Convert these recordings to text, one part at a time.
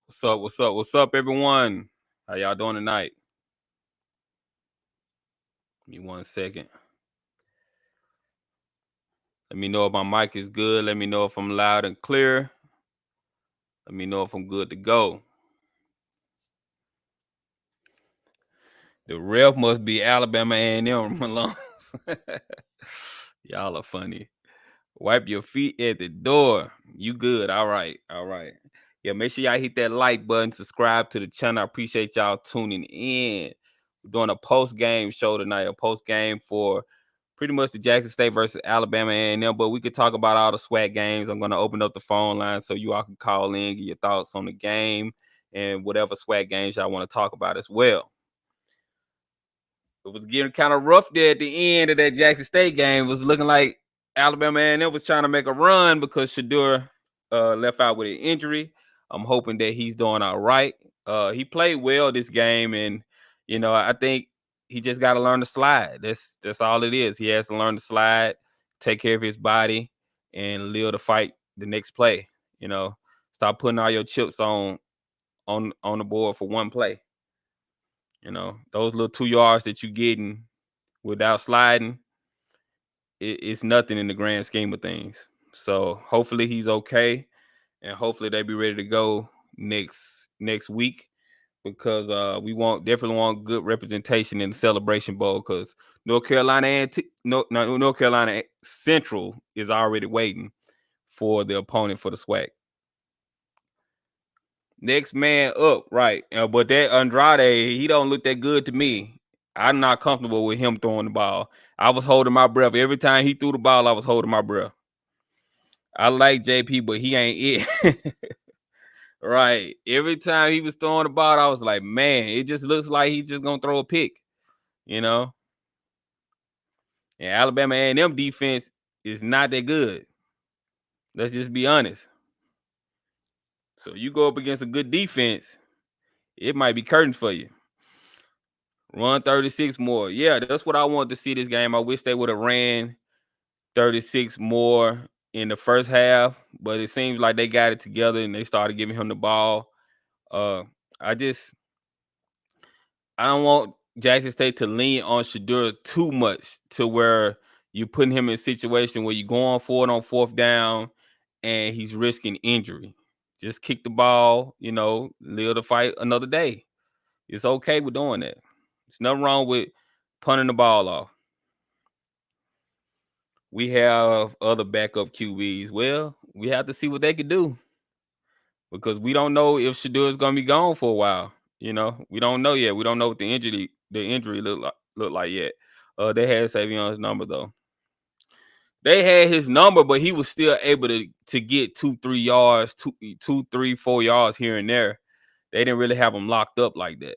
What's up? What's up? What's up, everyone? How y'all doing tonight? Give me 1 second. Let me know if my mic is good. Let me know if I'm loud and clear. Let me know if I'm good to go. The ref must be Alabama A&M alone. Y'all are funny. Wipe your feet at the door. You good? All right. All right. Yeah, make sure y'all hit that like button, subscribe to the channel. I appreciate y'all tuning in. We're doing a post-game show tonight, a post-game for pretty much the Jackson State versus Alabama A&M, but we could talk about all the SWAC games. I'm going to open up the phone line so you all can call in, get your thoughts on the game and whatever SWAC games y'all want to talk about as well. It was getting kind of rough there at the end of that Jackson State game. It was looking like Alabama A&M was trying to make a run because Shadur left out with an injury. I'm hoping that he's doing all right. He played well this game, and I think he just got to learn to slide. That's all it is. He has to learn to slide, take care of his body, and live to fight the next play. Stop putting all your chips on the board for one play. Those little 2 yards that you're getting without sliding, it's nothing in the grand scheme of things. So hopefully he's okay, and hopefully they be ready to go next week because we definitely want good representation in the Celebration Bowl because North Carolina Central is already waiting for the opponent for the SWAC. Next man up, right? But that Andrade, he don't look that good to me. I'm not comfortable with him throwing the ball. I was holding my breath every time he threw the ball. I was holding my breath. I like JP, but he ain't it. Right. Every time he was throwing the ball, I was like, man, it just looks like he's just gonna throw a pick, you know. And Alabama A&M defense is not that good. Let's just be honest. So you go up against a good defense, it might be curtains for you. Run 36 more. Yeah, that's what I wanted to see this game. I wish they would have ran 36 more in the first half, but it seems like they got it together and they started giving him the ball. I don't want Jackson State to lean on Shadur too much to where you're putting him in a situation where you're going for it on fourth down and he's risking injury. Just kick the ball, live to fight another day. It's okay with doing that. There's nothing wrong with punting the ball off. We have other backup QBs. Well, we have to see what they can do because we don't know if Shadur is going to be gone for a while. We don't know yet. We don't know what the injury look like yet. They had Savion's number though. They had his number, but he was still able to get 2-3 yards, 2-3-4 yards here and there. They didn't really have him locked up like that.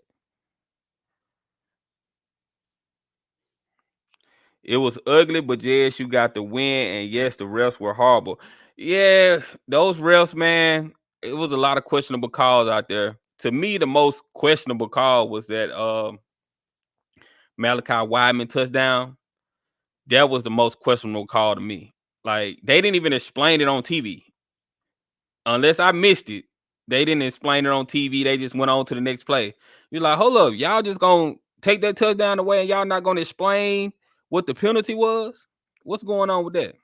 It was ugly, but yes, you got the win, and yes, the refs were horrible. Yeah, those refs, man, it was a lot of questionable calls out there. To me, the most questionable call was that Malachi Wideman touchdown. That was the most questionable call to me. Like, they didn't even explain it on TV. Unless I missed it, they didn't explain it on TV. They just went on to the next play. You're like, hold up, y'all just gonna take that touchdown away and y'all not gonna explain what the penalty was? What's going on with that?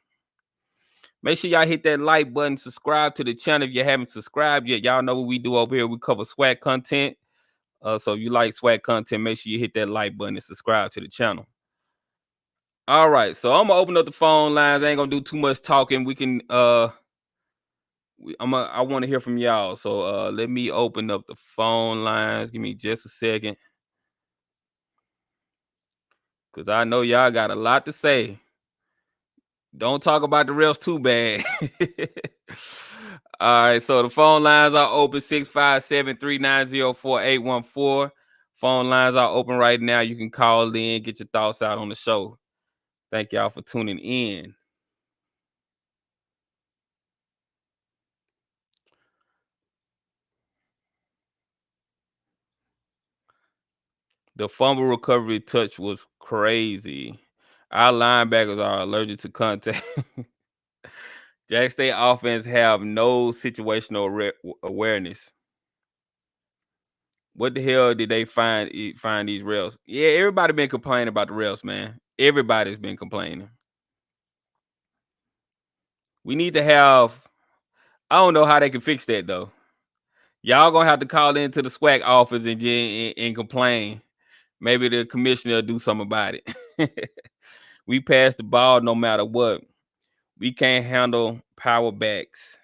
Make sure y'all hit that like button, subscribe to the channel if you haven't subscribed yet. Y'all know what we do over here. We cover SWAC content. So if you like SWAC content, make sure you hit that like button and subscribe to the channel. All right, so I'm gonna open up the phone lines. I ain't gonna do too much talking. We can I want to hear from y'all. So let me open up the phone lines. Give me just a second. Cause I know y'all got a lot to say. Don't talk about the refs too bad. All right, so the phone lines are open 657-390-4814. Phone lines are open right now. You can call in, get your thoughts out on the show. Thank y'all for tuning in. The fumble recovery touch was crazy. Our linebackers are allergic to contact. Jack State offense have no situational awareness. What the hell did they find these refs? Yeah, everybody been complaining about the refs, man. Everybody's been complaining. We need to have. I don't know how they can fix that though. Y'all gonna have to call into the SWAC office and complain. Maybe the commissioner will do something about it. We pass the ball no matter what. We can't handle power backs.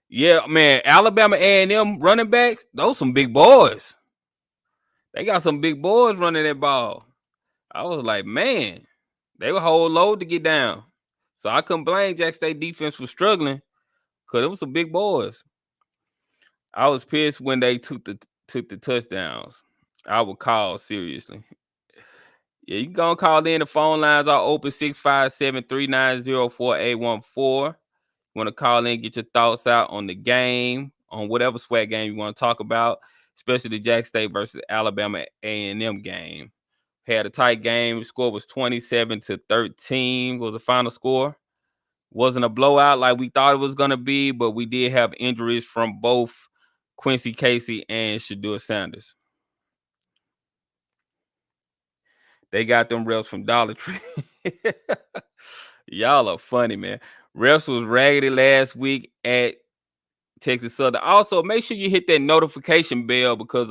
Yeah, man. Alabama A&M running backs, those some big boys. They got some big boys running that ball. I was like, man, they were whole load to get down. So I couldn't blame Jack State defense for struggling because it was some big boys. I was pissed when they took the touchdowns. I would call seriously. Yeah, you can go and call in. The phone lines are open 657-390-4814. You want to call in, get your thoughts out on the game, on whatever SWAC game you want to talk about, especially the Jack State versus Alabama A&M game. Had a tight game. The score was 27-13 was the final score. Wasn't a blowout like we thought it was going to be, but we did have injuries from both Quincy Casey and Shadur Sanders. They got them refs from Dollar Tree. Y'all are funny, man. Refs was raggedy last week at Texas Southern. Also, make sure you hit that notification bell because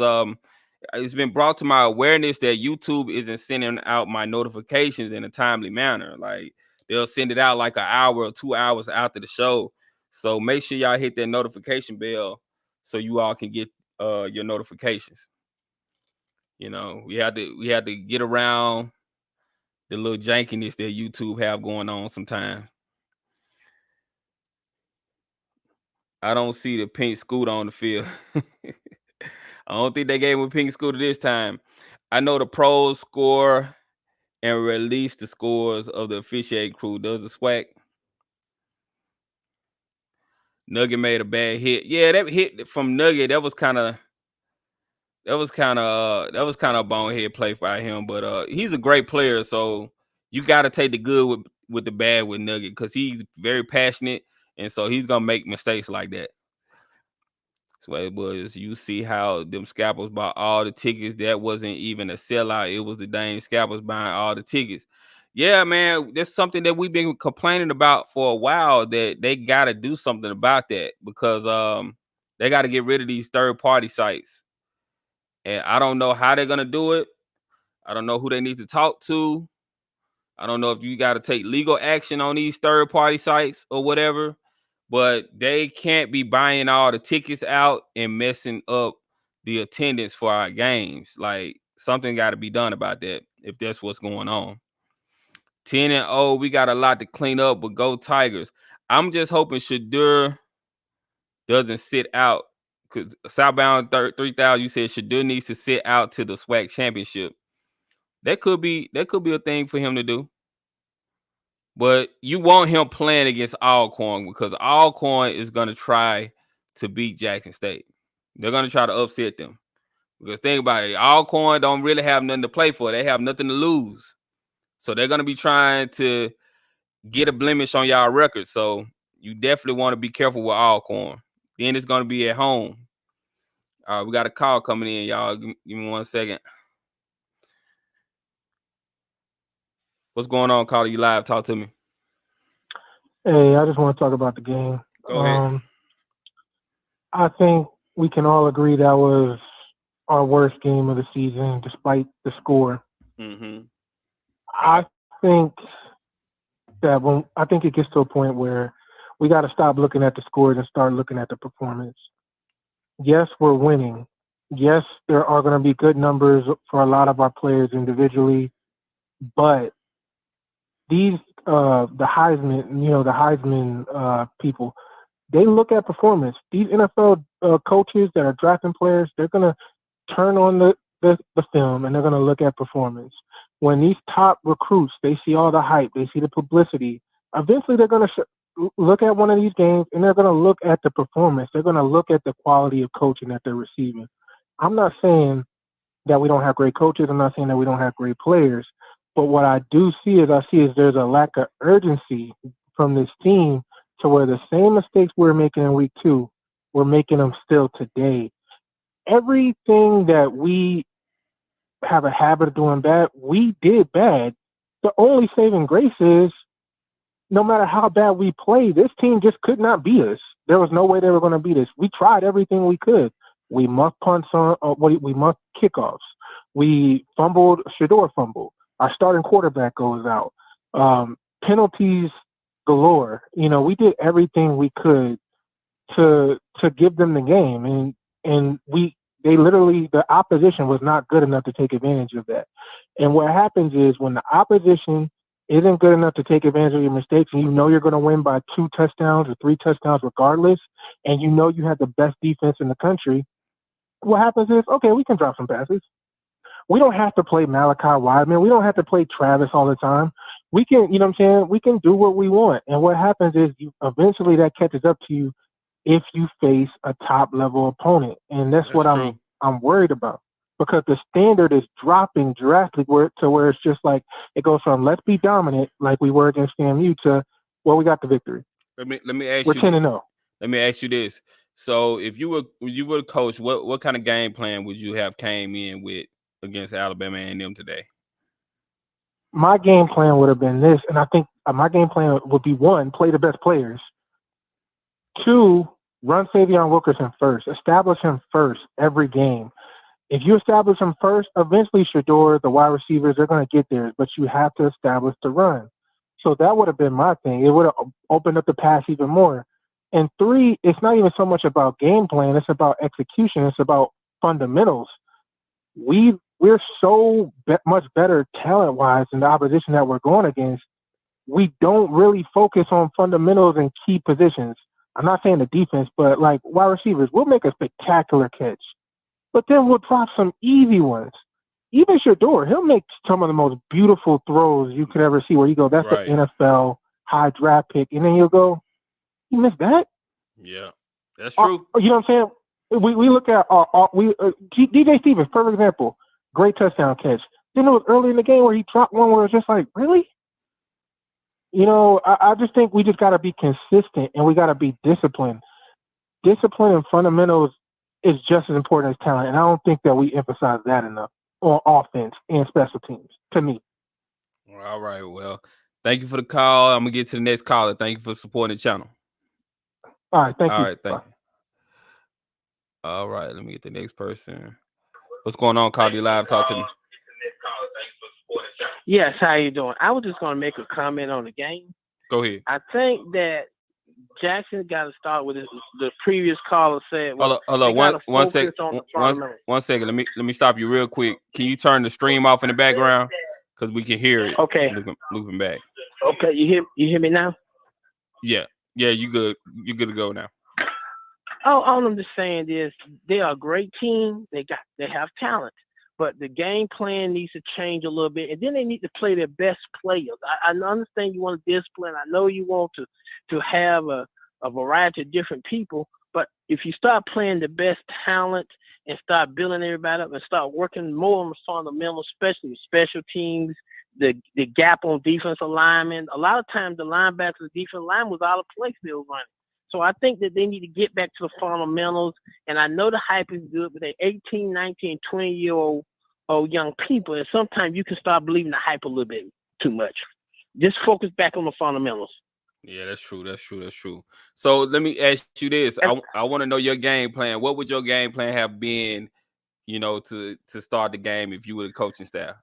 it's been brought to my awareness that YouTube isn't sending out my notifications in a timely manner. Like they'll send it out like an hour or 2 hours after the show. So make sure y'all hit that notification bell so you all can get your notifications. You know, we had to get around the little jankiness that YouTube have going on sometimes. I don't see the pink scooter on the field. I don't think they gave him a pink scooter this time. I know the pros score and release the scores of the officiating crew. Does the SWAC? Nugget made a bad hit. Yeah, that hit from Nugget, that was kind of a bonehead play by him. But he's a great player, so you got to take the good with the bad with Nugget because he's very passionate, and so he's gonna make mistakes like that. So it was. You see how them scalpers bought all the tickets. That wasn't even a sellout. It was the dang scalpers buying all the tickets. Yeah, man, that's something that we've been complaining about for a while. That they got to do something about that because they got to get rid of these third party sites. And I don't know how they're gonna do it. I don't know who they need to talk to. I don't know if you got to take legal action on these third party sites or whatever. But they can't be buying all the tickets out and messing up the attendance for our games. Like something got to be done about that if that's what's going on. 10-0, we got a lot to clean up, but go Tigers. I'm just hoping Shadur doesn't sit out because Southbound 3000, you said Shadur needs to sit out to the SWAC championship. That could be a thing for him to do. But you want him playing against Alcorn because Alcorn is going to try to beat Jackson State. They're going to try to upset them. Because think about it, Alcorn don't really have nothing to play for. They have nothing to lose. So they're going to be trying to get a blemish on y'all record. So you definitely want to be careful with Alcorn. Then it's going to be at home. All right, we got a call coming in, y'all. Give me 1 second. What's going on, caller? You live. Talk to me. Hey, I just want to talk about the game. Go ahead. I think we can all agree that was our worst game of the season, despite the score. Mm-hmm. I think I think it gets to a point where we got to stop looking at the scores and start looking at the performance. Yes, we're winning. Yes, there are going to be good numbers for a lot of our players individually, but these the Heisman people, they look at performance. These NFL coaches that are drafting players, they're going to turn on the film and they're going to look at performance. When these top recruits, they see all the hype, they see the publicity, eventually they're going to look at one of these games and they're going to look at the performance. They're going to look at the quality of coaching that they're receiving. I'm not saying that we don't have great coaches. I'm not saying that we don't have great players. But what I see is there's a lack of urgency from this team to where the same mistakes we were making in week 2, we're making them still today. everything that we have a habit of doing bad, we did bad. The only saving grace is no matter how bad we play, this team just could not beat us. There was no way they were going to beat us. We tried everything we could. We muffed punts we muffed kickoffs. We fumbled, Shador fumbled. Our starting quarterback goes out. Penalties galore. We did everything we could to give them the game, and the opposition was not good enough to take advantage of that. And what happens is when the opposition isn't good enough to take advantage of your mistakes, and you're going to win by 2 touchdowns or 3 touchdowns regardless, and you have the best defense in the country, what happens is, okay, we can drop some passes. We don't have to play Malachi Wideman. We don't have to play Travis all the time. We can, you know what I'm saying? We can do what we want. And what happens is eventually that catches up to you if you face a top-level opponent. And that's what I'm worried about. Because the standard is dropping drastically to where it's just like it goes from let's be dominant like we were against FAMU to we got the victory. Let me ask we're you. 10-0. Let me ask you this. So if you were the coach, what kind of game plan would you have came in with against Alabama A&M today? My game plan would have been this, and I think my game plan would be 1, play the best players. 2, run Savion Wilkerson first. Establish him first every game. If you establish them first, eventually Shador, the wide receivers, they're going to get there, but you have to establish the run. So that would have been my thing. It would have opened up the pass even more. And 3, it's not even so much about game plan. It's about execution. It's about fundamentals. We're so much better talent-wise than the opposition that we're going against. We don't really focus on fundamentals and key positions. I'm not saying the defense, but like wide receivers, we'll make a spectacular catch. But then we'll drop some easy ones. Even Shador, he'll make some of the most beautiful throws you could ever see where you go, that's right. the NFL high draft pick. And then you'll go, you missed that? Yeah, that's true. You know what I'm saying? We look at DJ Stevens, perfect example. Great touchdown catch. Then it was early in the game where he dropped one where it's just like, really? I just think we just got to be consistent and we got to be disciplined. Discipline and fundamentals is just as important as talent, and I don't think that we emphasize that enough on offense and special teams, to me. All right, well, thank you for the call. I'm going to get to the next caller. Thank you for supporting the channel. All right, thank you. All right, thank you. All right, let me get the next person. What's going on, Cardi Live? Talk to me. Yes, how you doing? I was just going to make a comment on the game. Go ahead. I think that Jackson got to start with the previous caller said. Hold on. One second. Let me stop you real quick. Can you turn the stream off in the background? Because we can hear it. Okay. Looping back. Okay, you hear me now? Yeah, you good. You good to go now. All I'm just saying is they are a great team. They have talent, but the game plan needs to change a little bit, and then they need to play their best players. I understand you want discipline. I know you want to have a variety of different people, but if you start playing the best talent and start building everybody up and start working more on the fundamentals, especially special teams, the gap on defensive alignment. A lot of times the linebackers, defensive line was out of place they were running. So I think that they need to get back to the fundamentals. And I know the hype is good, but they're 18, 19, 20-year-old young people. And sometimes you can start believing the hype a little bit too much. Just focus back on the fundamentals. Yeah, that's true. So let me ask you this. I want to know your game plan. What would your game plan have been, to start the game if you were the coaching staff?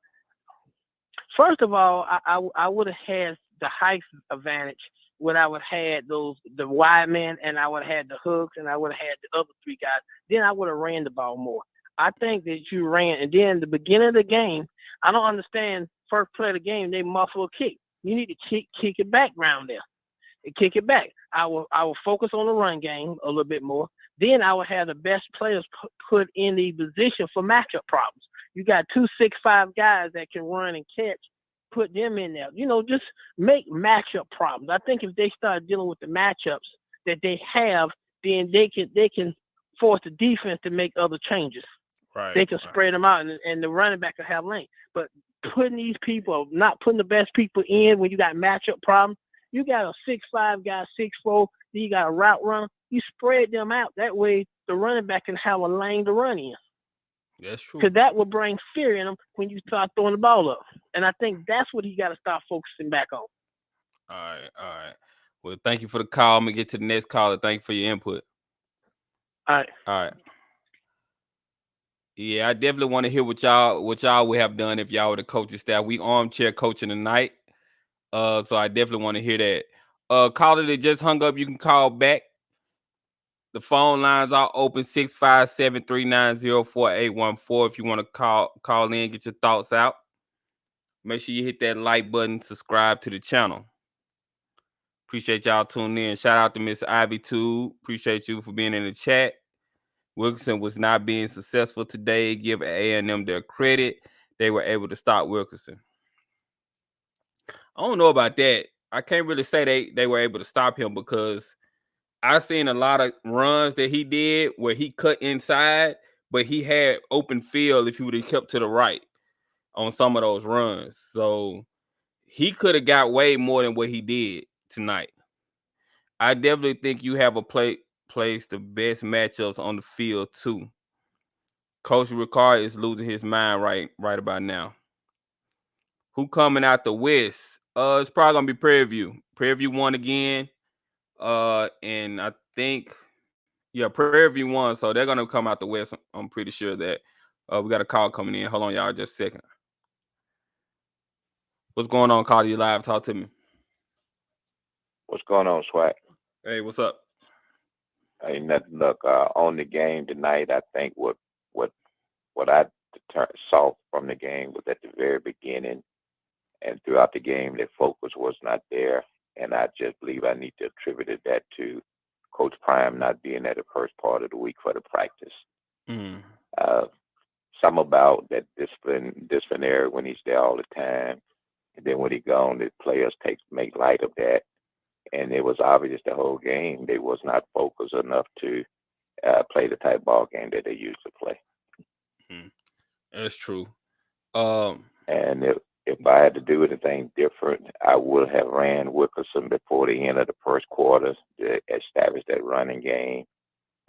First of all, I would have had the height advantage when I would have had the wide men, and I would have had the hooks, and I would have had the other 3 guys. Then I would have ran the ball more. I think that you ran, and then the beginning of the game, I don't understand. First play of the game, they muffle a kick. You need to kick it back round there. Kick it back. I will focus on the run game a little bit more. Then I will have the best players put in the position for matchup problems. You got 2 6'5" guys that can run and catch. Put them in there. Just make matchup problems. I think if they start dealing with the matchups that they have, then they can force the defense to make other changes. Right. They can spread them out, and the running back will have lane. But putting these people, not putting the best people in when you got matchup problems, you got a 6'5" guy, 6'4", then you got a route runner. You spread them out. That way the running back can have a lane to run in. That's true. because that will bring fear in him when you start throwing the ball up. And I think that's what he got to start focusing back on. All right, all right. Well, thank you for the call. I'm gonna get to the next caller. Thank you for your input. All right. All right. Yeah, I definitely want to hear what y'all would have done if y'all were the coaching staff. We armchair coaching tonight. So I definitely want to hear that. Caller that just hung up, you can call back. The phone lines are open 657-390-4814. If you want to call in, get your thoughts out. Make sure you hit that like button, subscribe to the channel. Appreciate y'all tuning in. Shout out to Miss Ivy too. Appreciate you for being in the chat. Wilkerson was not being successful today. Give A&M their credit. They were able to stop Wilkerson. I don't know about that. I can't really say they were able to stop him because I seen a lot of runs that he did where he cut inside, but he had open field if he would have kept to the right on some of those runs. So he could have got way more than what he did tonight. I definitely think you have a place the best matchups on the field too. Coach Ricard is losing his mind right about now. Who coming out the West? It's probably gonna be Prairie View. Prairie View won again. And I think Prairie View won, so they're gonna come out the West. I'm pretty sure that. We got a call coming in. Hold on, y'all, just a second. What's going on, Carter? You live? Talk to me. What's going on, SWAC? Hey, what's up? Ain't nothing. Look, on the game tonight, I think what I saw from the game was at the very beginning and throughout the game, their focus was not there. And I just believe I need to attribute that to Coach Prime not being there the first part of the week for the practice. Mm. Some about that disciplinary when he's there all the time. And then when he gone, the players make light of that. And it was obvious the whole game they was not focused enough to play the type ball game that they used to play. Mm. That's true. And if I had to do anything different, I would have ran Wilkerson before the end of the first quarter to establish that running game.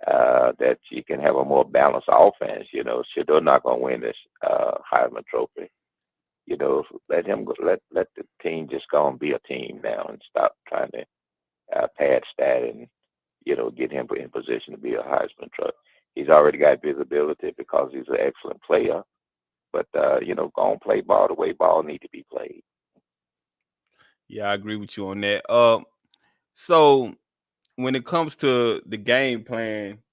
That you can have a more balanced offense. You know, Shador not gonna win this Heisman Trophy. You know, let him go, let the team just go and be a team now and stop trying to pad stat and get him in position to be a Heisman Trophy. He's already got visibility because he's an excellent player. But go and play ball the way ball need to be played. Yeah, I agree with you on that. So when it comes to the game plan,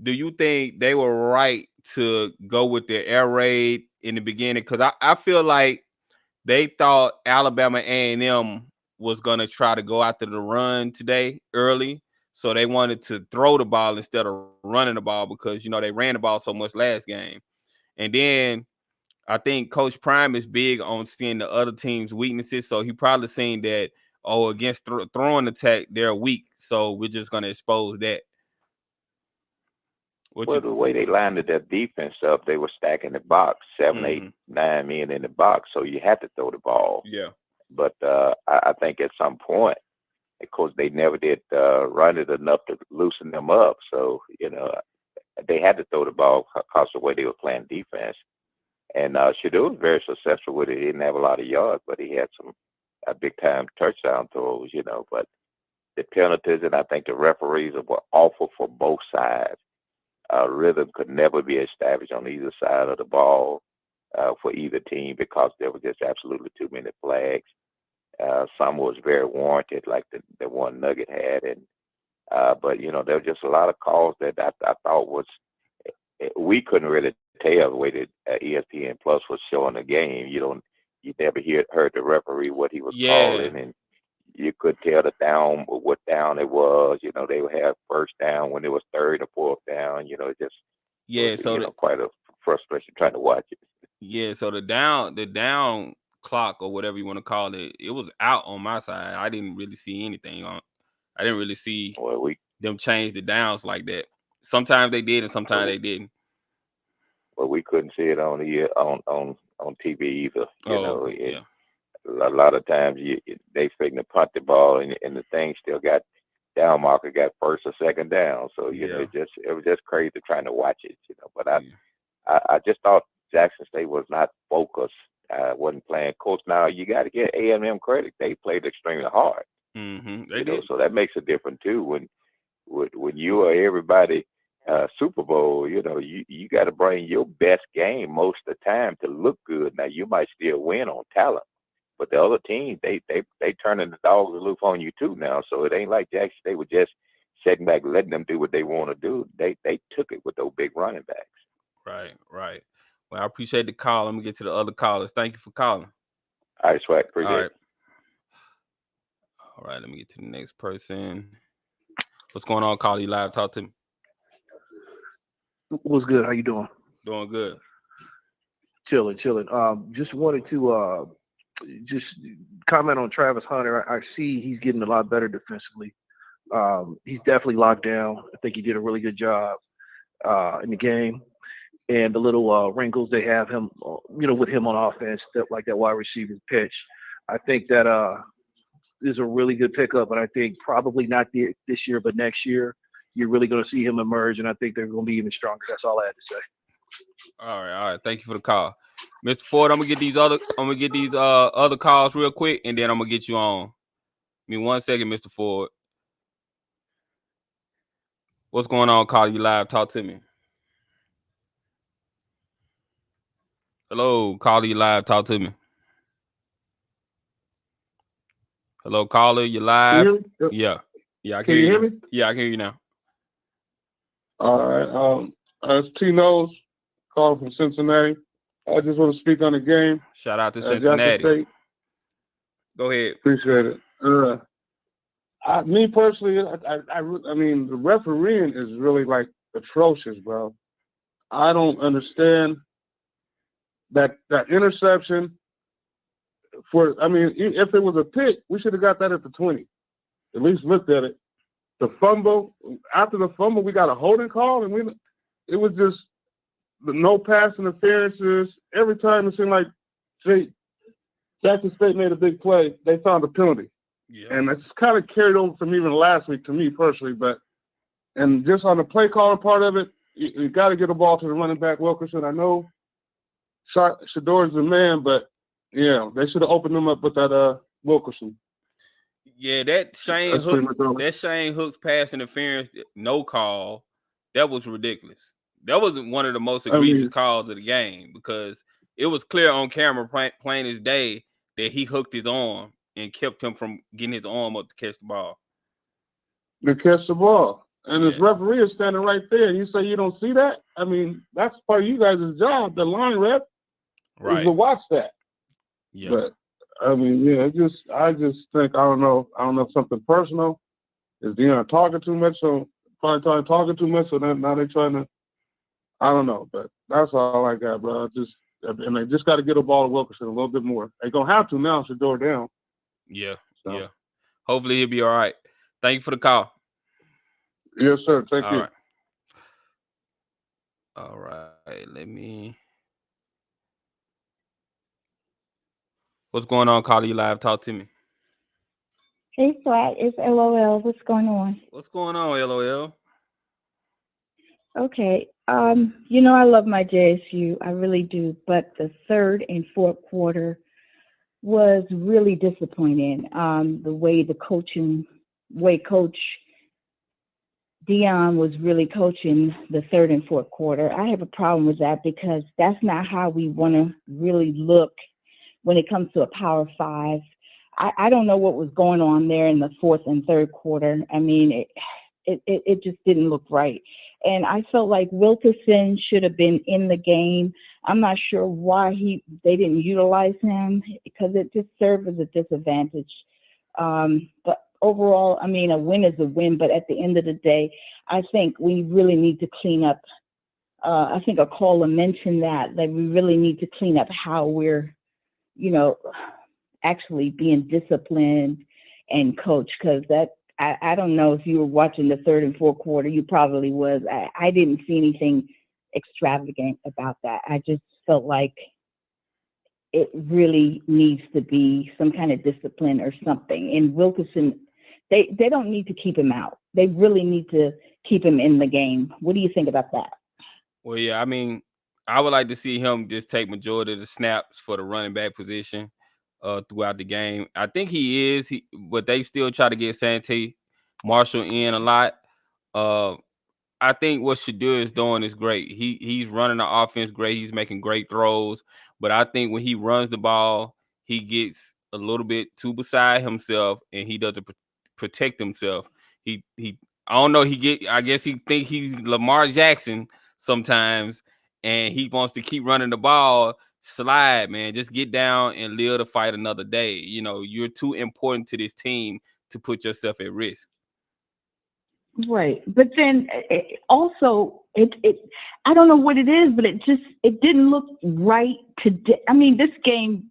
do you think they were right to go with the air raid in the beginning? Because I feel like they thought Alabama A&M was going to try to go after the run today early. So they wanted to throw the ball instead of running the ball because, they ran the ball so much last game. And then I think Coach Prime is big on seeing the other team's weaknesses. So he probably seen that, against throwing attack, they're weak. So we're just going to expose that. The way they lined their defense up, they were stacking the box, 7, 8, 9 men in the box. So you had to throw the ball. Yeah. But I think at some point, of course, they never did run it enough to loosen them up. So, they had to throw the ball because of the way they were playing defense. And Shador was very successful with it. He didn't have a lot of yards, but he had some big-time touchdown throws, But the penalties, and I think the referees were awful for both sides. Rhythm could never be established on either side of the ball for either team because there was just absolutely too many flags. Some was very warranted, like the one Nugget had, but there were just a lot of calls that I thought was we couldn't really tell the way that ESPN Plus was showing the game. You never heard the referee what he was calling, and you could tell what down it was. They would have first down when it was third or fourth down. It was, quite a frustration trying to watch it. Yeah, so the down clock or whatever you want to call it, it was out on my side. I didn't really see anything on. I didn't really see them change the downs like that. Sometimes they did, and sometimes they didn't. Well, we couldn't see it on TV either. Okay, yeah. A lot of times they figured to punt the ball, and the thing still got down marker, got first or second down. So it was just crazy trying to watch it. But I just thought Jackson State was not focused, wasn't playing. Coach, now you got to get A&M credit. They played extremely hard. They you did. know, so that makes a difference too. When you are everybody Super Bowl, you know, you got to bring your best game most of the time to look good. Now you might still win on talent, but the other teams they turning the dogs loose on you too now. So it ain't like Jackson State was just sitting back letting them do what they want to do. They took it with those big running backs. Right. Well, I appreciate the call. Let me get to the other callers. Thank you for calling. All right, SWAC, appreciate it. All right, let me get to the next person. What's going on, caller? You live? Talk to me. What's good? How you doing? Doing good. Chilling. Just wanted to just comment on Travis Hunter. I see he's getting a lot better defensively. He's definitely locked down. I think he did a really good job in the game. And the little wrinkles they have him, with him on offense, like that wide receiver pitch, I think that is a really good pickup. And I think probably not this year, but next year, you're really going to see him emerge. And I think they're going to be even stronger. That's all I had to say. All right. Thank you for the call, Mr. Ford. I'm gonna get these other calls real quick, and then I'm gonna get you on. Give me 1 second, Mr. Ford. What's going on, caller? You live? Talk to me. Hello, caller. You live? Talk to me. Hello, caller. You live? Can you hear me? Yeah. I Can you hear me? Yeah, I can hear you now. All right. It's T Nose calling from Cincinnati. I just want to speak on the game. Shout out to Jackson Cincinnati. State. Go ahead. Appreciate it. Me personally, I mean, the refereeing is really like atrocious, bro. I don't understand that interception. If it was a pick, we should have got that at the 20. At least looked at it. The fumble, after the fumble, we got a holding call, and it was just no pass interferences. Every time it seemed like Jackson State made a big play, they found a penalty. Yeah. And it's kind of carried over from even last week to me personally. And just on the play calling part of it, you got to get a ball to the running back, Wilkerson. I know Shador's the man, but yeah, they should have opened them up with that Wilkerson. Yeah, that Shane Hook's pass interference, no call, that was ridiculous. That was one of the most egregious calls of the game, because it was clear on camera, plain as day, that he hooked his arm and kept him from getting his arm up to catch the ball. And this referee is standing right there, and you say you don't see that? I mean, that's part of you guys' job, the line rep, is to watch that. Yeah. But I mean, yeah, I just think I don't know if something personal. Is Deion talking too much? So probably talking too much. So now they're trying to. I don't know, but that's all I got, bro. And they just got to get a ball to Wilkerson a little bit more. They're gonna have to now. Shador down. Yeah. Hopefully he'll be all right. Thank you for the call. Yes, sir. Thank you. Right. All right. What's going on, caller? You live? Talk to me. Hey, SWAC, it's LOL. What's going on? What's going on, LOL? Okay. I love my JSU. I really do. But the third and fourth quarter was really disappointing. The way Coach Deion was really coaching the third and fourth quarter. I have a problem with that, because that's not how we want to really look when it comes to a Power 5. I don't know what was going on there in the fourth and third quarter. I mean, it just didn't look right. And I felt like Wilkerson should have been in the game. I'm not sure why they didn't utilize him, because it just served as a disadvantage. But overall, I mean, a win is a win. But at the end of the day, I think we really need to clean up. I think a caller mentioned that we really need to clean up how we're, actually being disciplined and coached, because I don't know if you were watching the third and fourth quarter. You probably was. I didn't see anything extravagant about that. I just felt like it really needs to be some kind of discipline or something. And Wilkerson, they don't need to keep him out. They really need to keep him in the game. What do you think about that? Well, yeah, I mean, I would like to see him just take majority of the snaps for the running back position throughout the game. I think he is, but they still try to get Sante Marshall in a lot. I think what Shadur is doing is great. He's running the offense great. He's making great throws. But I think when he runs the ball, he gets a little bit too beside himself, and he doesn't protect himself. He I don't know. I guess he think he's Lamar Jackson sometimes, and he wants to keep running the ball. Slide, man. Just get down and live to fight another day. You know, you're too important to this team to put yourself at risk. Right. But then also, I don't know what it is, but it didn't look right today. I mean, this game,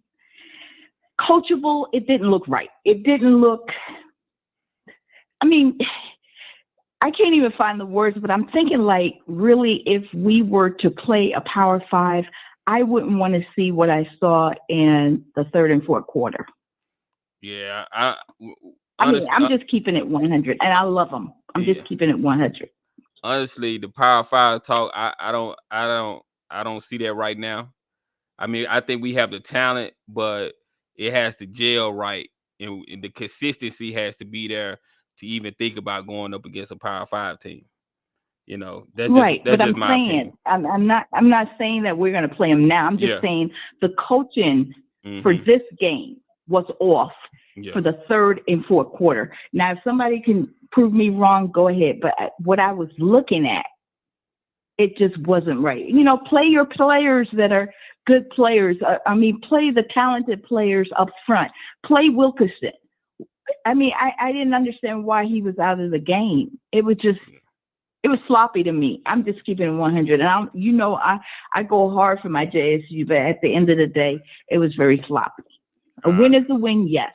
coachable, it didn't look right. It didn't look, I mean, I can't even find the words, but I'm thinking like, really, if we were to play a Power 5, I wouldn't want to see what I saw in the third and fourth quarter. Yeah. Honestly, I'm just keeping it 100, and I love them. I'm just keeping it 100. Honestly, the Power 5 talk, I don't see that right now. I mean, I think we have the talent, but it has to gel right, and the consistency has to be there to even think about going up against a Power 5 team. You know, that's right. That's but just I'm my saying, opinion. I'm not saying that we're going to play them now. I'm just saying the coaching for this game was off for the third and fourth quarter. Now, if somebody can prove me wrong, go ahead. But what I was looking at, it just wasn't right. You know, play your players that are good players. I mean, play the talented players up front. Play Wilkerson. I mean, I didn't understand why he was out of the game. It was sloppy to me. I'm just keeping it 100. And I go hard for my JSU, but at the end of the day, it was very sloppy. A win is a win, yes,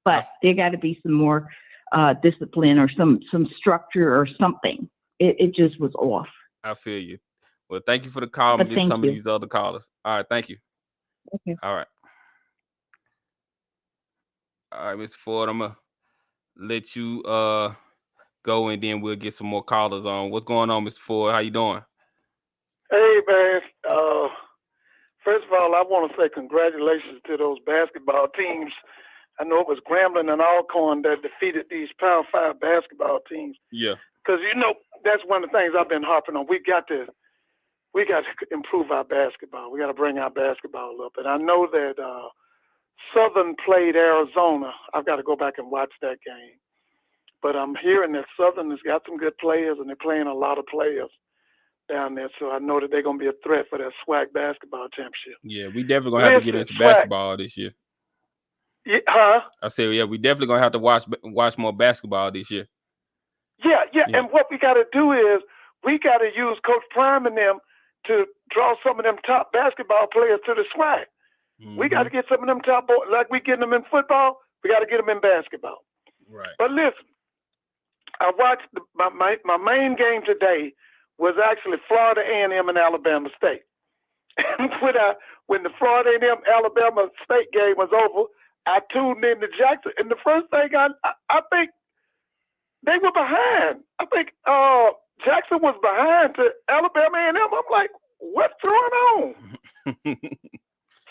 but there got to be some more discipline or some structure or something. It just was off. I feel you. Well, thank you for the call. I'm going to get some of these other callers. All right, thank you. Okay. All right, Mr. Ford, I'm going to let you go, and then we'll get some more callers on. What's going on, Mr. Ford? How you doing? Hey, man. First of all, I want to say congratulations to those basketball teams. I know it was Grambling and Alcorn that defeated these Power 5 basketball teams. Yeah. Because, that's one of the things I've been harping on. We got to improve our basketball. We got to bring our basketball up. And I know that Southern played Arizona. I've got to go back and watch that game. But I'm hearing that Southern has got some good players, and they're playing a lot of players down there. So I know that they're going to be a threat for that SWAC basketball championship. Yeah, we definitely going to have to get into basketball this year. Yeah, huh? I said, yeah, we definitely going to have to watch more basketball this year. Yeah. And what we got to do is we got to use Coach Prime and them to draw some of them top basketball players to the SWAC. Mm-hmm. We got to get some of them top boys, like we getting them in football, we got to get them in basketball. Right. But listen, I watched my main game today was actually Florida A&M and Alabama State. And when the Florida A&M Alabama State game was over, I tuned in to Jackson, and the first thing I think they were behind. I think Jackson was behind to Alabama A&M. I'm like, what's going on?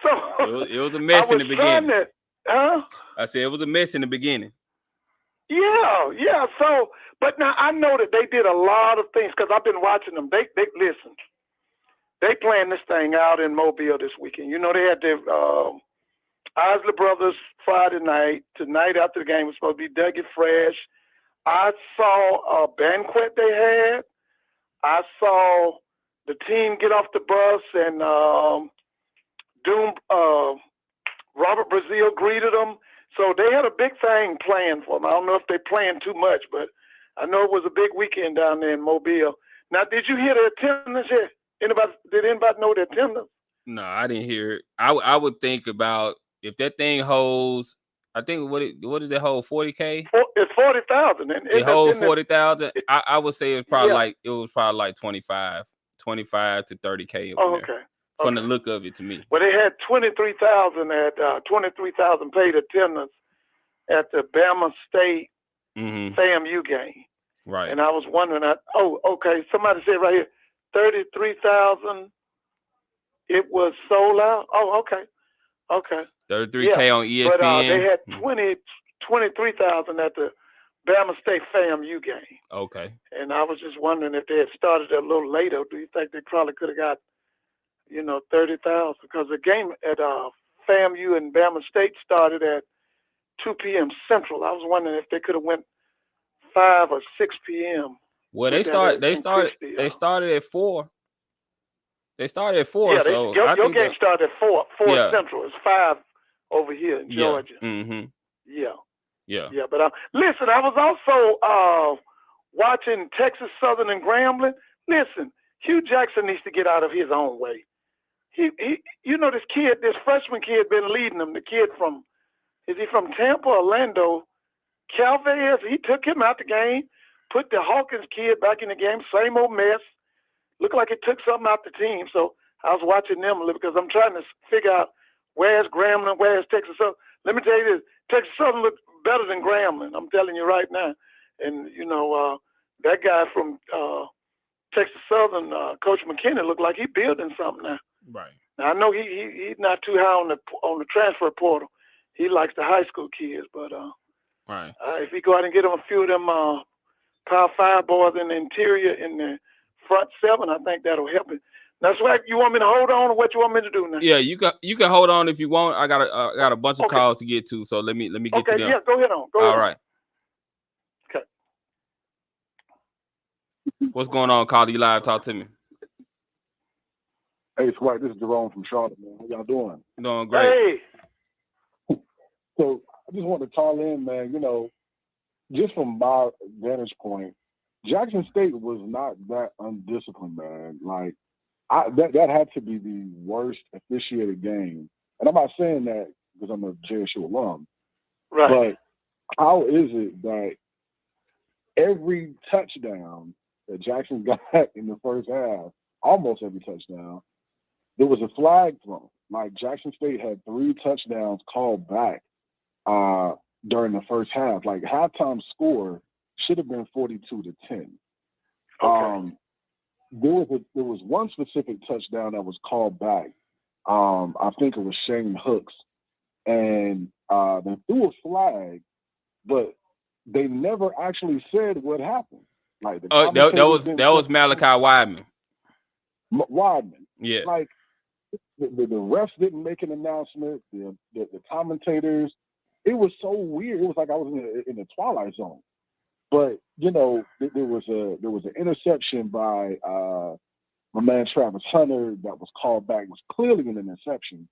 So it was a mess in the beginning. I said it was a mess in the beginning. Yeah. So, but now I know that they did a lot of things because I've been watching them. They listen. They playing this thing out in Mobile this weekend. They had their Isley Brothers Friday night. Tonight after the game was supposed to be Dougie Fresh. I saw a banquet they had. I saw the team get off the bus and Robert Brazil greeted them. So they had a big thing planned for them. I don't know if they're playing too much, but I know it was a big weekend down there in Mobile. Now, did you hear the attendance yet? Did anybody know the attendance? No, I didn't hear it. I would think about if that thing holds. I think what does it hold? 40K. It's 40,000. It holds 40,000. I would say it was probably like 25 to 30K. Okay. From the look of it to me. Well, they had 23,000 paid attendance at the Bama State FAMU game. Right. And I was wondering, okay, somebody said right here, 33,000 It was sold out. Oh, okay. 33K on ESPN. But they had 23,000 at the Bama State FAMU game. Okay. And I was just wondering if they had started a little later. Do you think they probably could have got, 30,000? Because the game at FAMU and Bama State started at 2 p.m. Central. I was wondering if they could have went 5 or 6 p.m. Well, they started at 4. They started at 4. Yeah, so your game started at 4 yeah. Central. It's 5 over here in Georgia. Yeah. Mm-hmm. Yeah. Yeah. But listen, I was also watching Texas Southern and Grambling. Listen, Hugh Jackson needs to get out of his own way. He this freshman kid been leading them. The kid is he from Tampa, Orlando, Calvez? He took him out the game, put the Hawkins kid back in the game, same old mess. Looked like it took something out the team. So I was watching them a little because I'm trying to figure out where's Grambling, where's Texas Southern. Let me tell you this, Texas Southern looked better than Grambling. I'm telling you right now. And, that guy from Texas Southern, Coach McKinney, looked like he building something now. Right. Now, I know he's not too high on the transfer portal. He likes the high school kids, but right. If he go out and get him a few of them Power 5 boys in the interior, in the front 7, I think that'll help it. Now, SWAC, you want me to hold on, or what you want me to do now? Yeah, you can hold on if you want. I got a bunch of calls to get to, so let me get to them. Okay, yeah, go ahead on. All right. Okay. What's going on, Carly? You live? Talk to me. Hey, SWAC, this is Jerome from Charlotte, man. How y'all doing? Doing great. Hey. So I just want to call in, man. Just from my vantage point, Jackson State was not that undisciplined, man. Like, that had to be the worst officiated game. And I'm not saying that because I'm a JSU alum. Right. But how is it that every touchdown that Jackson got in the first half, almost every touchdown, there was a flag thrown? Like, Jackson State had 3 touchdowns called back during the first half. Like, halftime score should have been 42-10. Okay. There was one specific touchdown that was called back. I think it was Shane Hooks, and they threw a flag, but they never actually said what happened. Like, that was Malachi Wideman. Wideman. Yeah. Like, the refs didn't make an announcement. The commentators. It was so weird. It was like I was in the Twilight Zone. But there was an interception by my man Travis Hunter that was called back. It was clearly an interception.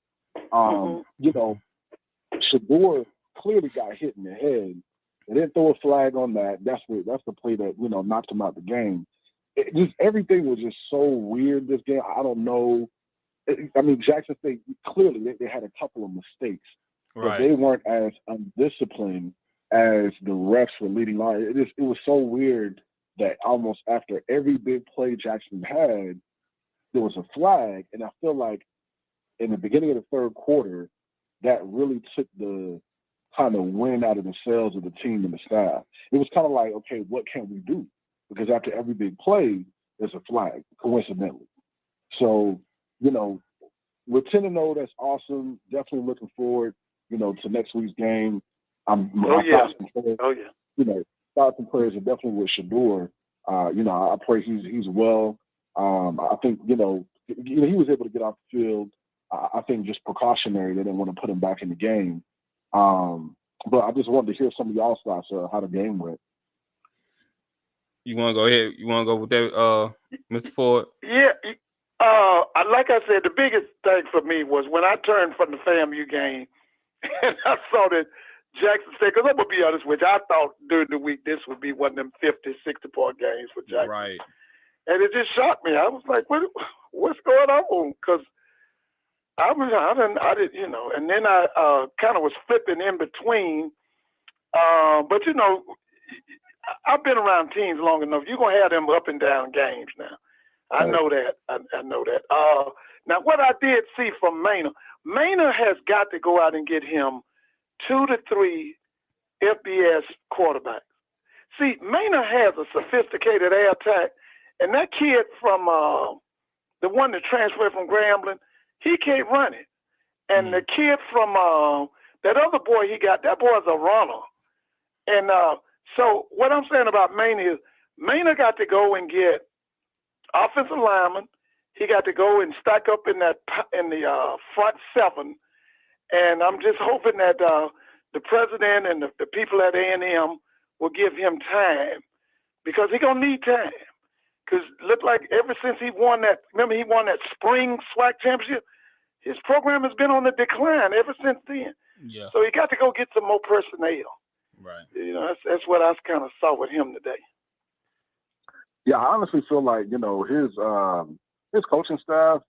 Shador clearly got hit in the head. They didn't throw a flag on that. That's the play that knocked him out the game. Everything was just so weird this game. I don't know. I mean, Jackson State clearly they had a couple of mistakes, right, but they weren't as undisciplined as the refs were leading on. It was so weird that almost after every big play Jackson had, there was a flag, and I feel like in the beginning of the third quarter, that really took the kind of wind out of the sails of the team and the staff. It was kind of like, okay, what can we do? Because after every big play, there's a flag, coincidentally. So, we're 10-0. That's awesome. Definitely looking forward, to next week's game. Thoughts and prayers are definitely with Shador. I pray he's well. I think, he was able to get off the field. I think just precautionary. They didn't want to put him back in the game. But I just wanted to hear some of y'all's thoughts on how the game went. You want to go ahead? You want to go with that, Mr. Ford? Yeah. Like I said, the biggest thing for me was when I turned from the FAMU game and I saw that Jackson State, because I'm going to be honest with you, I thought during the week this would be one of them 50, 60-point games for Jackson. Right. And it just shocked me. I was like, what's going on? Because I didn't, and then I kind of was flipping in between. But, I've been around teams long enough. You're going to have them up and down games now. I know that. I know that. Now, what I did see from Maynard has got to go out and get him 2 to 3 FBS quarterbacks. See, Maynard has a sophisticated air attack, and that kid from the one that transferred from Grambling, He can't run it. And the kid from that other boy he got, that boy's a runner. And so what I'm saying about Maine is Maine got to go and get offensive lineman. He got to go and stack up in the front seven. And I'm just hoping that the president and the people at A&M will give him time, because he's going to need time. Because look like ever since he won that, remember he won that spring SWAC championship, his program has been on the decline ever since then. Yeah. So he got to go get some more personnel. Right. You know, that's what I kind of saw with him today. Yeah, I honestly feel like, you know, his coaching staff,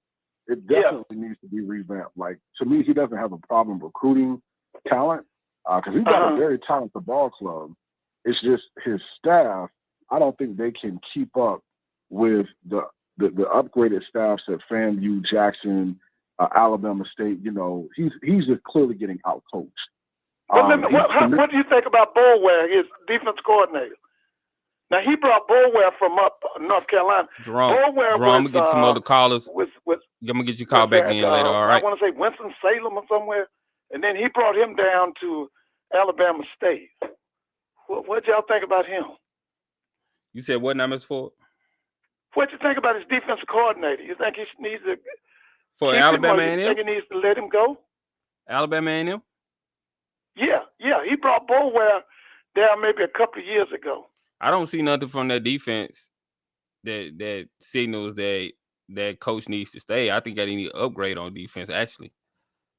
it definitely needs to be revamped. Like, to me, he doesn't have a problem recruiting talent, because he's got a very talented ball club. It's just his staff, I don't think they can keep up with the upgraded staffs at FAMU, Jackson, Alabama State. You know, he's just clearly getting outcoached. What do you think about Bulware, his defense coordinator? Now, he brought Bulware from up North Carolina. Jerome, I'm going to get some other callers. I'm going to get you called back in later, all right? I want to say Winston-Salem or somewhere. And then he brought him down to Alabama State. What y'all think about him? You said what now, Mr. Ford? What you think about his defense coordinator? You think he needs to for Alabama A&M? You think he needs to let him go? Alabama A&M? Yeah. He brought Bulware down maybe a couple of years ago. I don't see nothing from that defense that signals that coach needs to stay. I think they need to upgrade on defense, actually.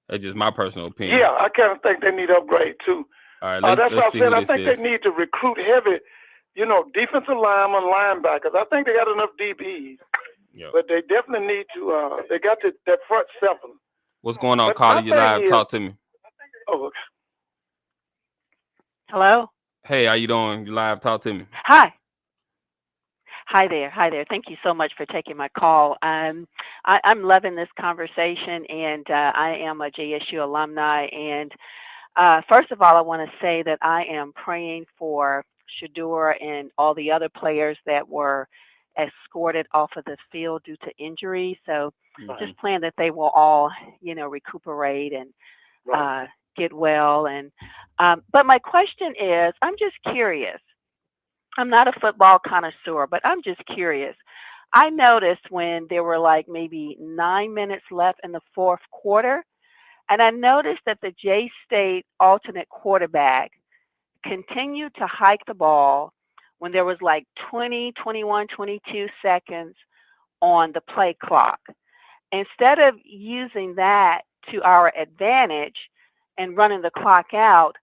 That's just my personal opinion. Yeah, I kind of think they need to upgrade, too. All right, that's what I said. I think is. they need to recruit heavy, you know, defensive linemen, linebackers. I think they got enough DBs. Yep. But they definitely need to, they got that front seven. What's going on, Carly? You live. Talk to me. Oh, okay. Hello? Hey, how you doing? You live. Talk to me. Hi. Hi there. Thank you so much for taking my call. I'm loving this conversation, and I am a JSU alumni. And first of all, I want to say that I am praying for Shedeur and all the other players that were escorted off of the field due to injury. So just praying that they will all, you know, recuperate and get well. And but my question is, I'm just curious. I'm not a football connoisseur, but I'm just curious. I noticed when there were like maybe 9 minutes left in the fourth quarter, and I noticed that the J-State alternate quarterback continued to hike the ball when there was like 20, 21, 22 seconds on the play clock. Instead of using that to our advantage and running the clock out,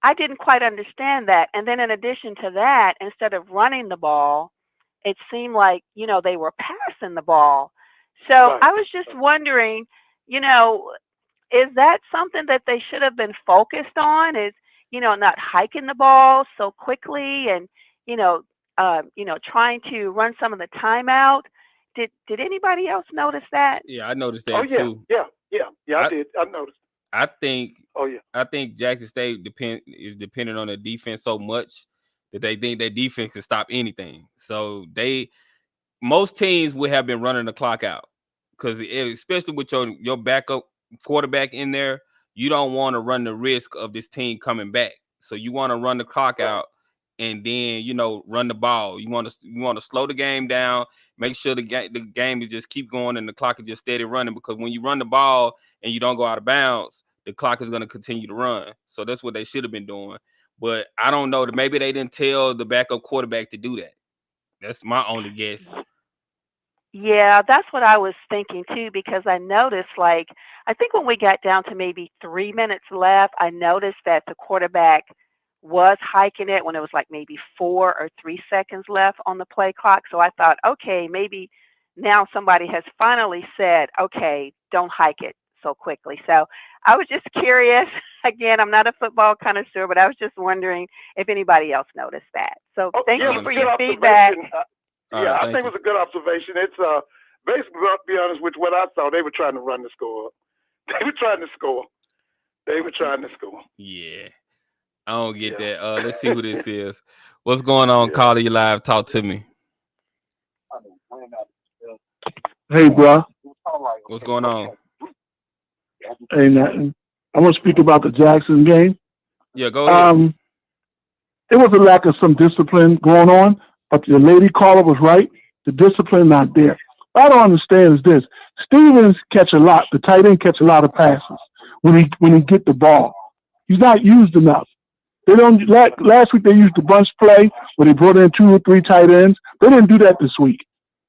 I didn't quite understand that. And then in addition to that, instead of running the ball, it seemed like, you know, they were passing the ball. So I was just wondering, you know, is that something that they should have been focused on? Is, you know, not hiking the ball so quickly and, you know, trying to run some of the timeout? Did anybody else notice that? Yeah, I noticed that too. Yeah, I did. I noticed. I think. Oh yeah. I think Jackson State is dependent on the defense so much that they think that defense can stop anything. So most teams would have been running the clock out, because especially with your backup quarterback in there, you don't want to run the risk of this team coming back. So you want to run the clock out and then, you know, run the ball. You want to slow the game down, make sure the game is just keep going and the clock is just steady running, because when you run the ball and you don't go out of bounds, the clock is going to continue to run. So that's what they should have been doing. But I don't know. Maybe they didn't tell the backup quarterback to do that. That's my only guess. Yeah, that's what I was thinking too, because I noticed, like, I think when we got down to maybe 3 minutes left, I noticed that the quarterback was hiking it when it was like maybe 4 or 3 seconds left on the play clock. So I thought, okay, maybe now somebody has finally said, okay, don't hike it so quickly. So I was just curious. Again, I'm not a football connoisseur, but I was just wondering if anybody else noticed that. So thank you for your feedback. I think it was a good observation. It's basically, to be honest with what I saw, they were trying to run the score. They were trying to score. Yeah. I don't get that. Let's see who this is. What's going on, Caller? You live. Talk to me. Hey, bro. What's going on? Ain't nothing. I want to speak about the Jackson game. Yeah, go ahead. There was a lack of some discipline going on, but the lady caller was right. The discipline not there. What I don't understand is this: Stevens catch a lot. The tight end catch a lot of passes when he get the ball. He's not used enough. They don't. Last week they used the bunch play where they brought in 2 or 3 tight ends. They didn't do that this week.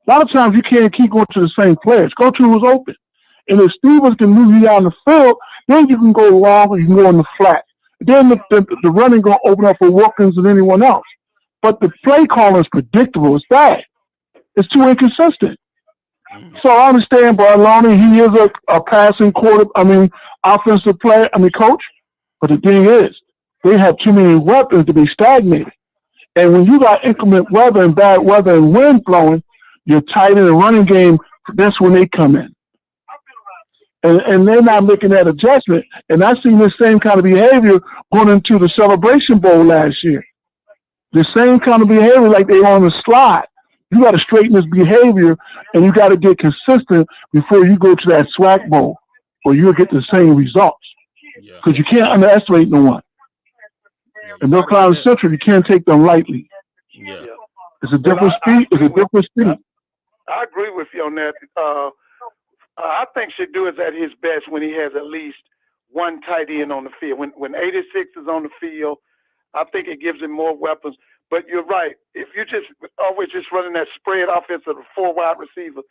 A lot of times you can't keep going to the same players. Go to who's open. And if Stevens can move you down the field, then you can go long or you can go in the flat. Then the running going to open up for Wilkins and anyone else. But the play calling is predictable. It's bad. It's too inconsistent. So I understand Barloni, he is a passing offensive player, coach. But the thing is, they have too many weapons to be stagnated. And when you got inclement weather and bad weather and wind blowing, your tight end and running game, that's when they come in. And they're not making that adjustment. And I seen the same kind of behavior going into the Celebration Bowl last year. The same kind of behavior like they on the slide. You got to straighten this behavior, and you got to get consistent before you go to that SWAC Bowl, or you'll get the same results. Because you can't underestimate no one. And North Carolina Central, you can't take them lightly. Yeah. It's a different speed. It's a different speed. I agree with you on that. I think Shadu is at his best when he has at least one tight end on the field. When 86 is on the field, I think it gives him more weapons. But you're right. If you just always just running that spread offense of the 4 wide receiver,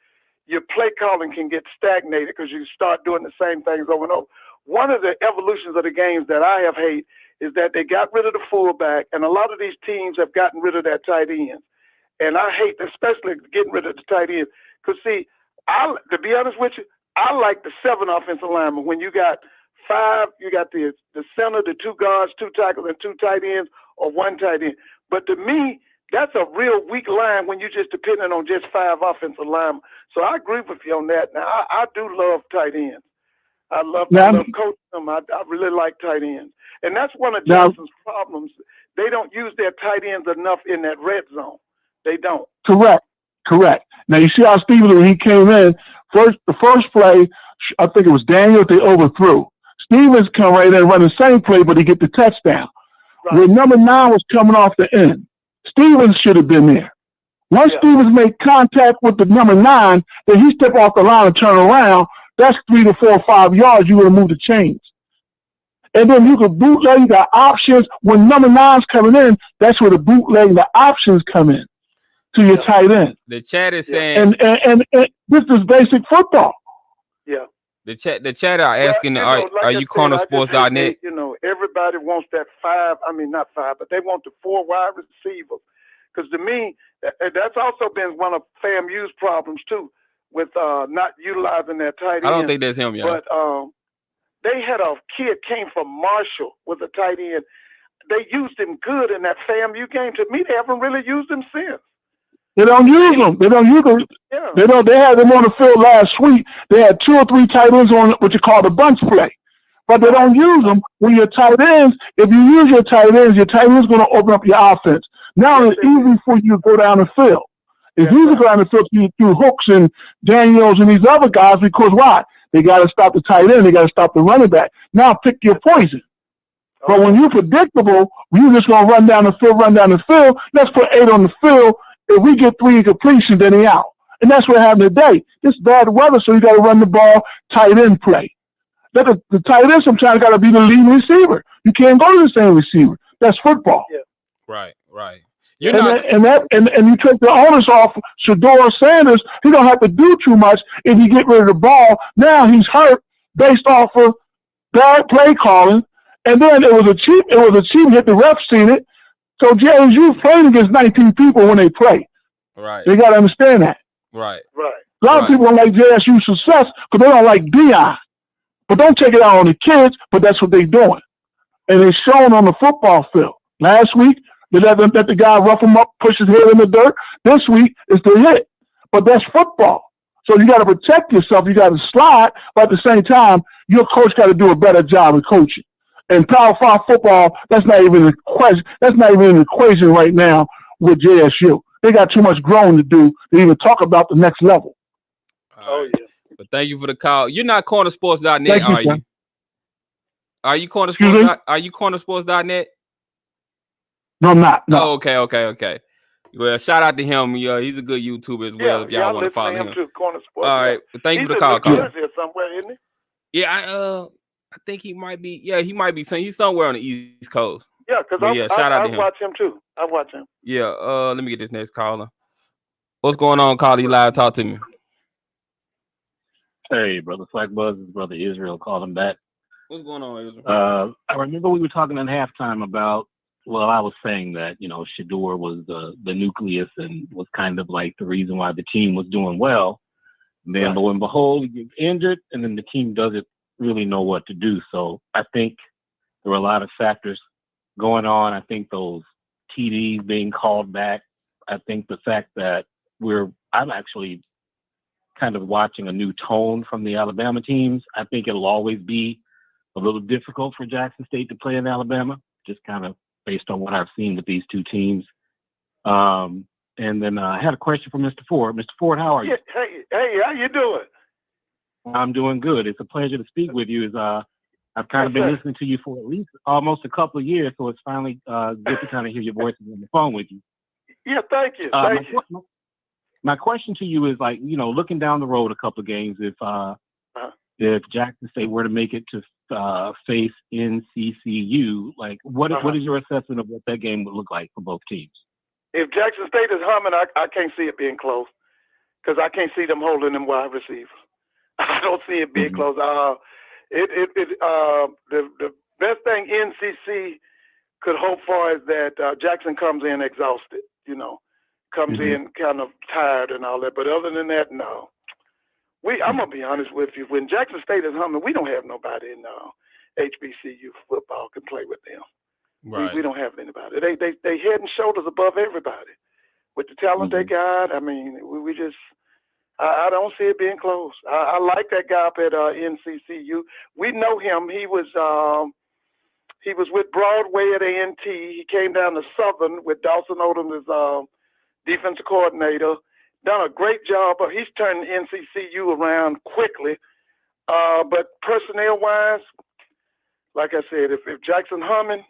your play calling can get stagnated because you start doing the same things over and over. One of the evolutions of the games that I have hated is that they got rid of the fullback, and a lot of these teams have gotten rid of that tight end. And I hate, especially getting rid of the tight end, because see, to be honest with you, I like the 7 offensive linemen. When you got 5, you got the center, the 2 guards, 2 tackles, and 2 tight ends, or 1 tight end. But to me, that's a real weak line when you're just depending on just 5 offensive linemen. So I agree with you on that. Now, I do love tight ends. I love coaching them. I really like tight ends. And that's one of Johnson's problems. They don't use their tight ends enough in that red zone. They don't. Correct. Now, you see how Stevens, when he came in, the first play, I think it was Daniel, they overthrew. Stevens come right in and run the same play, but he get the touchdown. Right. When number 9 was coming off the end, Stevens should have been there. Once Stevens made contact with the number 9, then he stepped off the line and turn around. That's 3 to 4 or 5 yards. You would have moved the chains. And then you could bootleg the options. When number 9's coming in, that's where the bootleg the options come in to your tight end. The chat is saying, and this is basic football. Yeah. The chat are asking, are you cornersports.net? Everybody wants that 5. I mean, not 5, but they want the 4 wide receivers. Because to me, that's also been one of FAMU's problems too, with not utilizing their tight end. I don't think that's him, y'all. But they had a kid came from Marshall with a tight end. They used him good in that FAMU game. To me, they haven't really used him since. They don't use them. Yeah. They had them on the field last week. They had 2 or 3 tight ends on what you call the bunch play. But they don't use them when your tight ends, if you use your tight ends going to open up your offense. Now it's easy for you to go down the field. It's easy to go down the field through Hooks and Daniels and these other guys because why? They got to stop the tight end. They got to stop the running back. Now pick your poison. But when you're predictable, you're just going to run down the field. Let's put 8 on the field. If we get 3 incompletions, then he out. And that's what happened today. It's bad weather, so you got to run the ball tight end play. The tight end sometimes got to be the leading receiver. You can't go to the same receiver. That's football. Yeah. Right. And you take the onus off Shador Sanders. He don't have to do too much if you get rid of the ball. Now he's hurt based off of bad play calling. And then it was a cheap hit. The ref seen it. So JSU playing against 19 people when they play. Right. They got to understand that. Right. A lot of people don't like JSU success because they don't like Dion. But don't take it out on the kids, but that's what they're doing. And it's shown on the football field. Last week, they let the guy rough him up, push his head in the dirt. This week, it's the hit. But that's football. So you got to protect yourself. You got to slide. But at the same time, your coach got to do a better job of coaching. And Power 5 football, that's not even an equation right now with JSU. They got too much growing to do to even talk about the next level. Right. But thank you for the call. You're not cornersports.net, Thank you, are you? sir. Are you Excuse me? Are you cornersports.net? No, I'm not. No. Oh, okay. Well, shout out to him. Yeah, he's a good YouTuber as well. If y'all want to listen follow to him him. too, Corner Sports. All right. Well, thank you for the He's call, in Carl. New Jersey or somewhere, isn't he? Yeah, I think he might be. Yeah, he might be. He's somewhere on the East Coast. Yeah, because shout out to I him. watch him too. I watch him. Yeah. Let me get this next caller. What's going on, caller? You live? Talk to me. Hey, brother SWAC Buzz, is brother Israel calling back. What's going on, Israel? I remember we were talking at halftime about. Well, I was saying that Shador was the nucleus and was kind of like the reason why the team was doing well. And then, lo and behold, he gets injured, and then the team doesn't really know what to do. So I think there were a lot of factors going on. I think those TDs being called back. I think the fact that I'm actually kind of watching a new tone from the Alabama teams. I think it'll always be a little difficult for Jackson State to play in Alabama, just kind of based on what I've seen with these two teams. And then I had a question for Mr. Ford. Mr. Ford, how are you? Hey, how you doing? I'm doing good. It's a pleasure to speak with you. I've kind of been listening to you for at least almost a couple of years, so it's finally good to kind of hear your voice on the phone with you. Yeah, thank you. My question to you is, like, looking down the road a couple of games, if Jackson State were to make it to face NCCU, like what is your assessment of what that game would look like for both teams? If Jackson State is humming, I can't see it being close because I can't see them holding them wide receivers. I don't see it being close. The best thing NCC could hope for is that Jackson comes in exhausted, comes in kind of tired and all that. But other than that, no. I'm going to be honest with you. When Jackson State is humming, we don't have nobody in HBCU football can play with them. Right. We don't have anybody. They head and shoulders above everybody. With the talent they got, I mean, we just I don't see it being close. I like that guy up at NCCU. We know him. He was with Broadway at A&T. He came down to Southern with Dawson Odom as defensive coordinator. Done a great job. He's turned NCCU around quickly. But personnel-wise, like I said, if Jackson humming,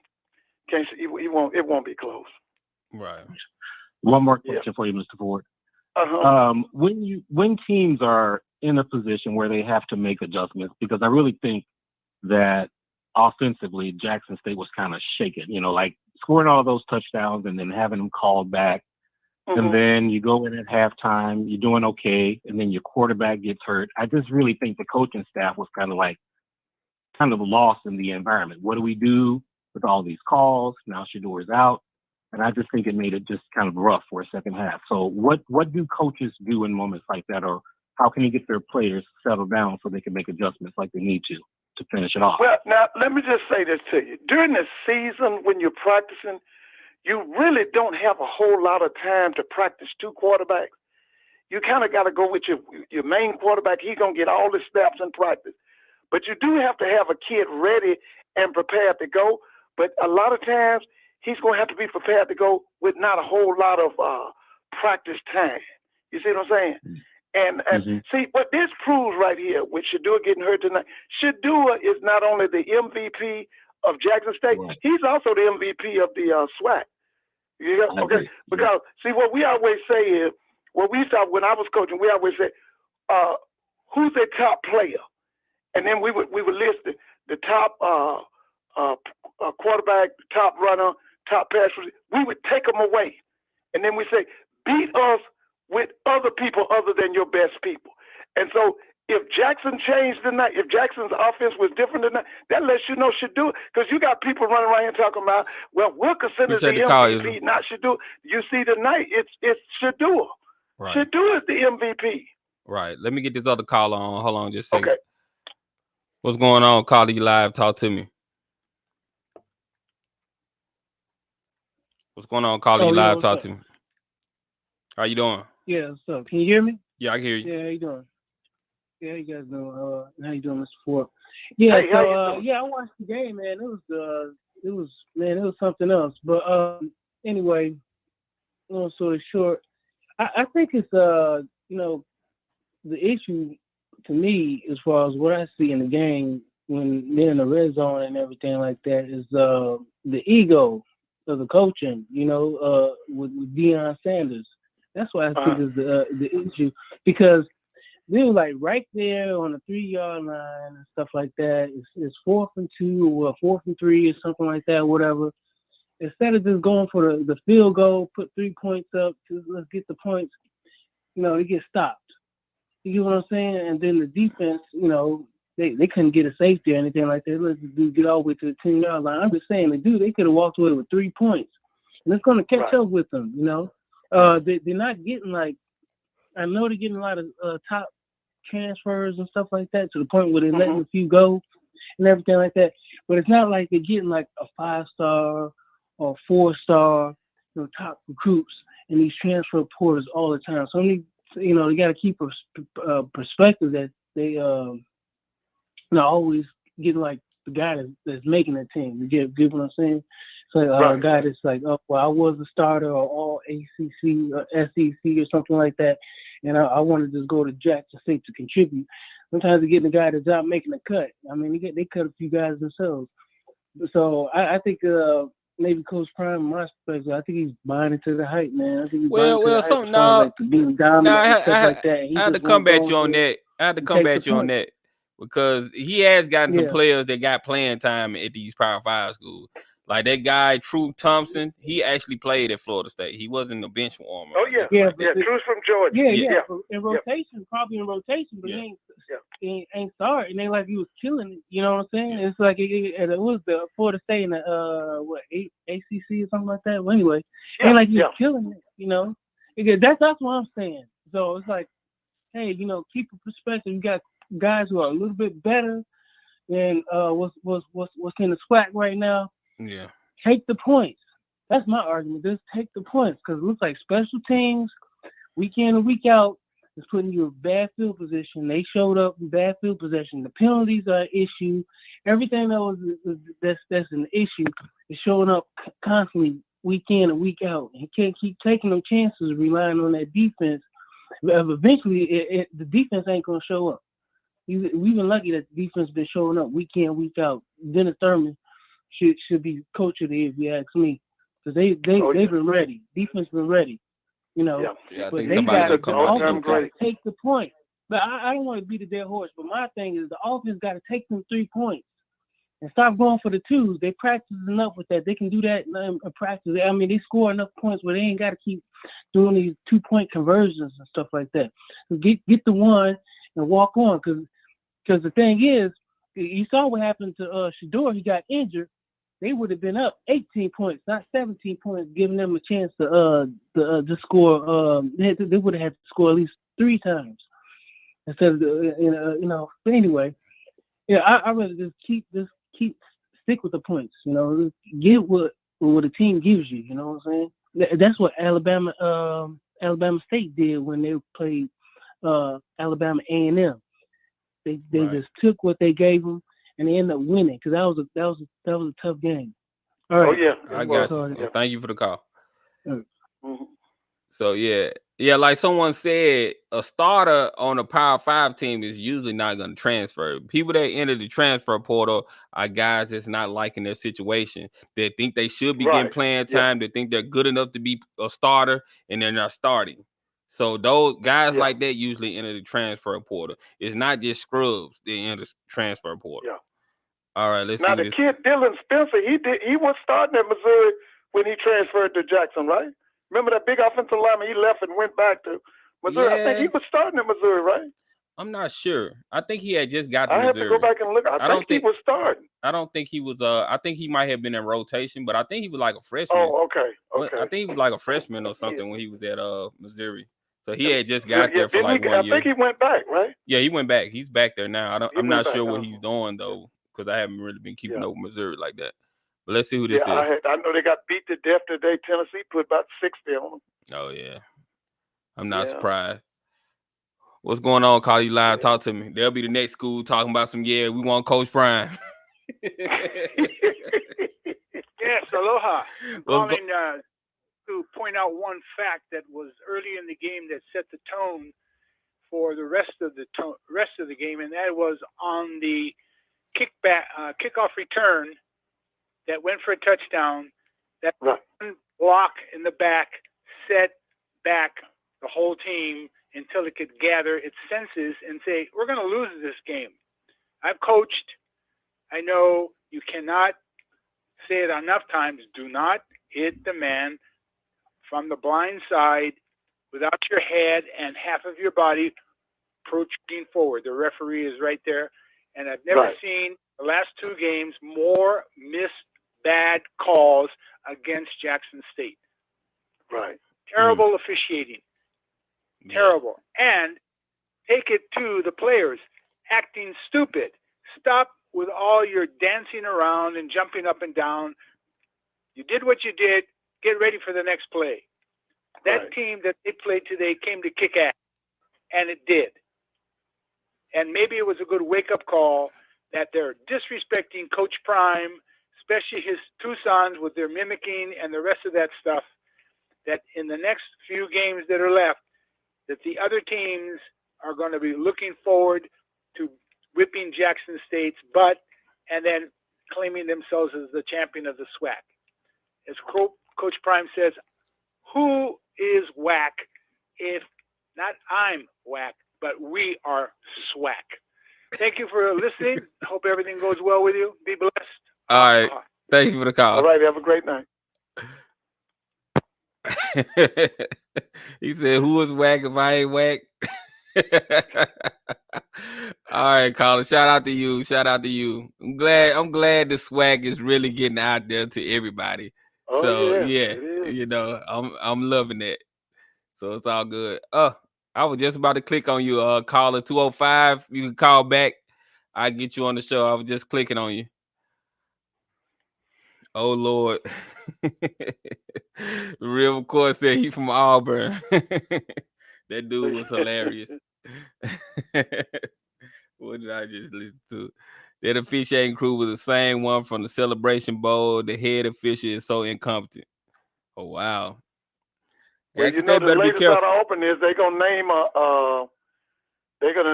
it won't be close. Right. One more question for you, Mr. Ford. When teams are in a position where they have to make adjustments, because I really think that offensively Jackson State was kind of shaken, like scoring all those touchdowns and then having them called back. And then you go in at halftime, you're doing okay, and then your quarterback gets hurt. I just really think the coaching staff was kind of lost in the environment. What do we do with all these calls? Now Shador's out. And I just think it made it just kind of rough for a second half. So what do coaches do in moments like that, or how can you get their players settled down so they can make adjustments like they need to finish it off? Well, now, let me just say this to you. During the season when you're practicing, you really don't have a whole lot of time to practice two quarterbacks. You kind of got to go with your main quarterback. He's going to get all the snaps in practice. But you do have to have a kid ready and prepared to go. But a lot of times, he's going to have to be prepared to go with not a whole lot of practice time. You see what I'm saying? And see, what this proves right here with Shador getting hurt tonight, Shador is not only the MVP of Jackson State, he's also the MVP of the SWAC. Okay? Because, see, what we always say is, when I was coaching, we always say, who's their top player? And then we would list the top quarterback, top runner, top pass. We would take them away. And then we say, beat us with other people other than your best people. And so if Jackson changed tonight, if Jackson's offense was different tonight, that lets you know Shador, because you got people running around here talking about, well, Wilkerson is the MVP, not Shador. You see tonight, it's Shador. Right. Shador is the MVP. Right. Let me get this other caller on. Hold on just a second. Okay. What's going on? Caller, you live. Talk to me. What's going on, caller? You live. Talk to me. How you doing? Yeah, what's up? Can you hear me? Yeah, I can hear you. Yeah, how you doing? Yeah, you guys know how you doing, Mr. Ford? Yeah, hey, I watched the game, man. It was something else. But anyway, long story short, I think it's the issue to me, as far as what I see in the game when they're in the red zone and everything like that, is the ego of the coaching. With Deion Sanders. That's what I think is the issue, because they were like right there on the 3-yard line and stuff like that. It's 4th and 2 or 4th and 3 or something like that, whatever. Instead of just going for the field goal, put 3 points up, let's get the points, they get stopped. You get what I'm saying? And then the defense, they couldn't get a safety or anything like that. Let's get all the way to the 10-yard line. I'm just saying, they could have walked away with 3 points. And it's going to catch up with them, They're not getting I know they're getting a lot of top transfers and stuff like that, to the point where they're letting a few go and everything like that. But it's not like they're getting like a 5-star or 4-star, top recruits in these transfer portals all the time. So they got to keep a perspective that they always getting like the guy that's making the team. You get what I'm saying? So a guy that's like, oh, well, I was a starter or all ACC or SEC or something like that, and I wanted to just go to Jackson State to contribute. Sometimes they're getting a guy that's out making a cut. I mean, they cut a few guys themselves. So I think maybe Coach Prime, from my perspective, I think he's buying into the hype, man. I think he's buying into the hype as far as, like, being dominant and stuff like that. I had to combat you on that. I had to combat you on that, because he has gotten some players that got playing time at these Power 5 schools. Like that guy, True Thompson, he actually played at Florida State. He wasn't a bench warmer. Oh, yeah. True's from Georgia. Yeah. In rotation, probably in rotation, but he ain't started. And they like he was killing it. You know what I'm saying? It's like it was the Florida State in the ACC or something like that. Well, anyway, ain't like he was killing it. That's what I'm saying. So it's like, hey, keep a perspective. You got guys who are a little bit better than what's in the SWAC right now. Yeah. Take the points. That's my argument. Just take the points, because it looks like special teams, week in and week out, is putting you in bad field position. They showed up in bad field position. The penalties are an issue. Everything that's an issue is showing up constantly week in and week out. And you can't keep taking them chances, relying on that defense. Eventually, the defense ain't going to show up. We've been lucky that the defense been showing up week in, week out. Dennis Thurman should be coach of the year, if you ask me, because they've been ready. Defense been ready, Yeah, I but think they somebody got gonna come out offense there. got to take the point. But I don't want to beat a dead horse. But my thing is the offense got to take them 3 points and stop going for the 2s. They practice enough with that. They can do that in practice. I mean, they score enough points where they ain't got to keep doing these 2-point conversions and stuff like that. So get the 1 and walk on, because the thing is, you saw what happened to Shador. He got injured. They would have been up 18 points, not 17 points, giving them a chance to score. They would have had to score at least 3 times instead of But anyway, I rather just stick with the points. Get what the team gives you. You know what I'm saying? That's what Alabama State did when they played Alabama A&M. They just took what they gave them, and they ended up winning, because that was a tough game. All right. Oh, yeah. I got you. Well, thank you for the call. Mm-hmm. So yeah, like someone said, a starter on a Power 5 team is usually not going to transfer. People that enter the transfer portal are guys that's not liking their situation. They think they should be getting playing time. They think they're good enough to be a starter, and they're not starting. So those guys like that usually enter the transfer portal. It's not just scrubs that enter the transfer portal. Yeah. All right, let's now see the this. kid Dylan Spencer, he was starting at Missouri when he transferred to Jackson, right? Remember that big offensive lineman? He left and went back to Missouri. Yeah. I think he was starting at Missouri, right? I'm not sure. I think he had just got to I have Missouri. to go back and look. I think he was starting. I don't think he was. I think he might have been in rotation, but I think he was like a freshman. Oh, okay. I think he was like a freshman or something when he was at Missouri. So he had just got there for like 1 year. I think he went back, right? Yeah, he went back. He's back there now. I'm not sure what he's doing though, because I haven't really been keeping up with Missouri like that. But let's see who this is. I know they got beat to death today. Tennessee put about 60 on them. Oh yeah, I'm not surprised. What's going on, Carly Live? Talk to me. They'll be the next school talking about we want Coach Prime. Yes, aloha. Calling to point out one fact that was early in the game that set the tone for the rest of the game, and that was on the kickoff return that went for a touchdown. That one block in the back set back the whole team until it could gather its senses and say, we're going to lose this game. I've coached. I know you cannot say it enough times. Do not hit the man from the blind side without your head and half of your body protruding forward. The referee is right there. And I've never seen the last two games more missed bad calls against Jackson State. Right. Terrible officiating. Terrible. And take it to the players acting stupid. Stop with all your dancing around and jumping up and down. You did what you did. Get ready for the next play. That team that they played today came to kick ass, and it did. And maybe it was a good wake-up call that they're disrespecting Coach Prime, especially his two sons with their mimicking and the rest of that stuff, that in the next few games that are left, that the other teams are going to be looking forward to whipping Jackson State's butt and then claiming themselves as the champion of the SWAC. As Coach Prime says, who is WAC if not I'm WAC, but we are SWAC? Thank you for listening. I hope everything goes well with you. Be blessed. All right. Thank you for the call. All right. Have a great night. He said, who is whack if I ain't whack? All right, Colin. Shout out to you. Shout out to you. I'm glad the SWAC is really getting out there to everybody. Oh, so yeah, you know, I'm loving it. So it's all good. I was just about to click on you, caller 205. You can call back. I'll get you on the show. I was just clicking on you. Oh Lord. Real of course said he from Auburn. That dude was hilarious. What did I just listen to? That officiating crew was the same one from the Celebration Bowl. The head official is so incompetent. Oh wow. Well, Jackson you know, State the better be latest out careful. of Auburn is they're gonna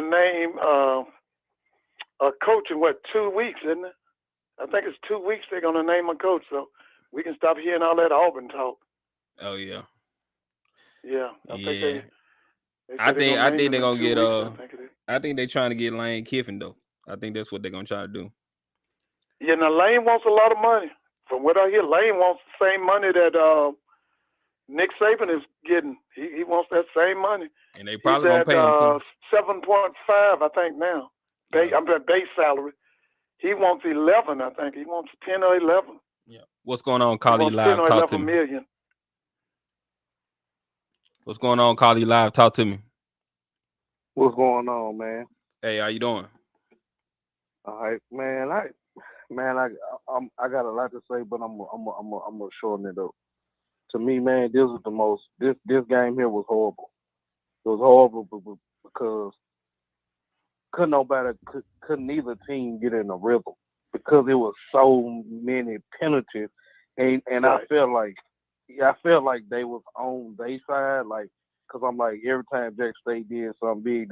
name a coach in 2 weeks, isn't it? I think it's 2 weeks they're gonna name a coach, so we can stop hearing all that Auburn talk. Oh yeah. Yeah. I think they're gonna get I think they're trying to get Lane Kiffin though. I think that's what they're gonna try to do. Yeah, now Lane wants a lot of money. From what I hear, Lane wants the same money that Nick Saban is getting. He wants that same money. And they probably gonna pay him too. 7.5, I think now. I'm base salary. He wants 11, I think. He wants 10 or 11. Yeah. What's going on, Carly Live? 10 or Talk to 11 me. million. What's going on, Carly Live? Talk to me. What's going on, man? Hey, how you doing? All right, man. I got a lot to say, but I'm gonna shorten it up. To me, man, this game here was horrible. It was horrible because couldn't neither team get in a rhythm because it was so many penalties, and right. I felt like they was on their side, like, cause I'm like every time Jack State did something big,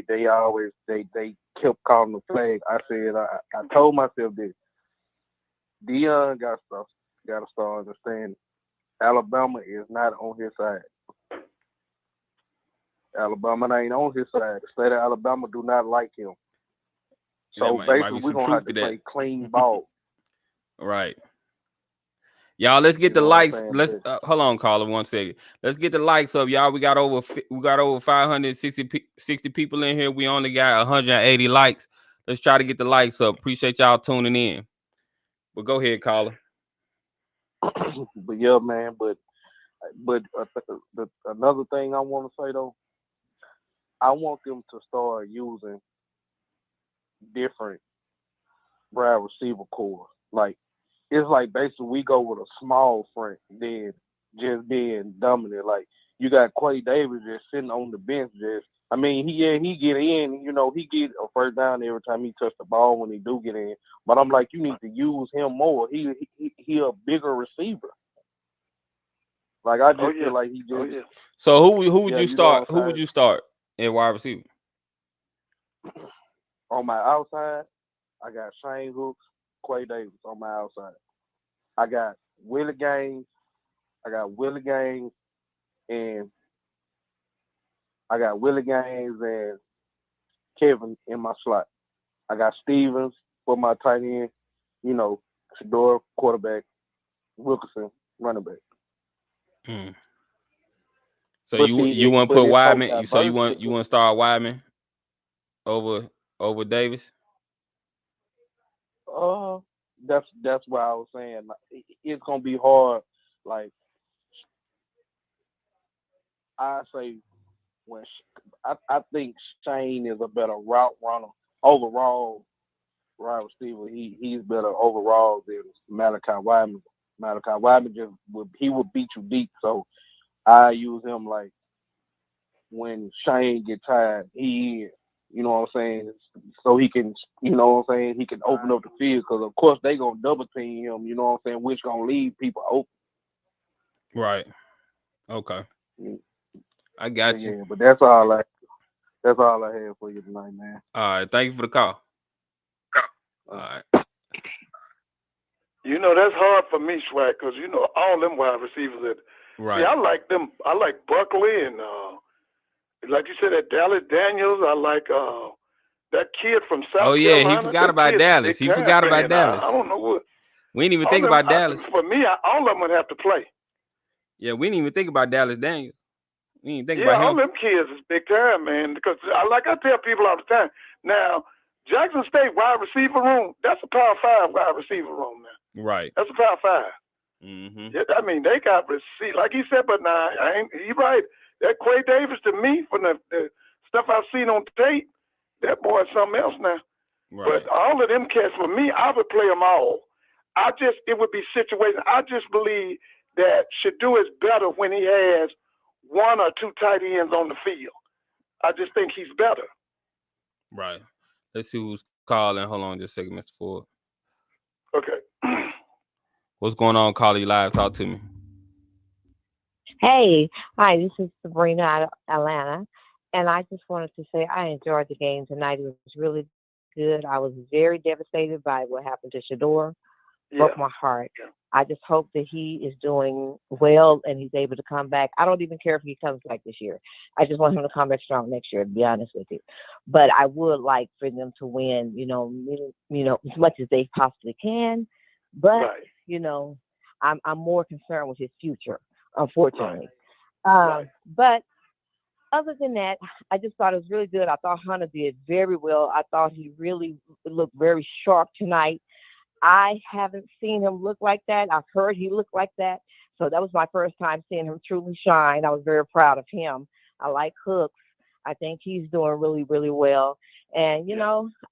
they always kept calling the flag. I said I told myself this: Deion got to start understanding Alabama is not on his side. Alabama ain't on his side. The state of Alabama do not like him. So basically, we're gonna have to play clean ball. Right. Y'all, let's get the likes. Let's hold on, caller, 1 second. Let's get the likes up, y'all. We got over 560 people in here. We only got 180 likes. Let's try to get the likes up. Appreciate y'all tuning in. But go ahead, caller. But yeah, man. But another thing I want to say though, I want them to start using different wide receiver core. Like, it's like basically we go with a small front than just being dominant. Like, you got Quay Davis just sitting on the bench. He get in. You know, he get a first down every time he touch the ball when he do get in. But I'm like, you need to use him more. He a bigger receiver. Like, I just feel like he just. So who would you start? Who would you start? at wide receiver? On my outside, I got Shane Hooks, Quay Davis on my outside. I got Willie Gaines. I got Willie Gaines and Kevin in my slot. I got Stevens for my tight end. You know, Shador quarterback, Wilkerson running back. So But you want to put Wideman? So you want to start Wideman over Davis? That's why I was saying it's gonna be hard. Like I say, I think Shane is a better route runner overall. Wide receiver, he's better overall than Malachi Wideman. Malachi Wideman would beat you deep. So I use him like when Shane get tired, you know what I'm saying? So he can, you know what I'm saying? He can open up the field because of course they gonna double team him. You know what I'm saying? Which gonna leave people open. Right. Okay. I got you. Yeah, but that's all I have for you tonight, man. All right. Thank you for the call. All right. You know, that's hard for me, SWAC, because, you know, all them wide receivers. Right. Yeah, I like them. I like Buckley and, like you said, that Dallas Daniels. I like that kid from South Carolina. He forgot about Dallas. He forgot about Dallas. I don't know what. We didn't even think about Dallas. For me, all of them would have to play. Yeah, we didn't even think about Dallas Daniels. We didn't think about him. All them kids is big time, man. Because like I tell people all the time, now Jackson State wide receiver room, that's a Power 5 wide receiver room now. Right. That's a Power 5. Mm-hmm. Yeah, I mean, they got receive, like he said, but now he right. That Quay Davis to me, from the stuff I've seen on tape, that boy is something else now. Right. But all of them cats, for me, I would play them all. It would be situations. I just believe that Shador is better when he has one or two tight ends on the field. I just think he's better. Right. Let's see who's calling. Hold on just a second, Mr. Ford. Okay. What's going on, Carly Live? Talk to me. Hey, hi, this is Sabrina out of Atlanta. And I just wanted to say I enjoyed the game tonight. It was really good. I was very devastated by what happened to Shador. Broke my heart. Yeah. I just hope that he is doing well and he's able to come back. I don't even care if he comes back this year. I just want him to come back strong next year, to be honest with you. But I would like for them to win, as much as they possibly can. But, I'm more concerned with his future, unfortunately. But other than that, I just thought it was really good. I thought Hunter did very well. I thought he really looked very sharp tonight. I haven't seen him look like that. I've heard he looked like that. So that was my first time seeing him truly shine. I was very proud of him. I like Hooks. I think he's doing really, really well. And,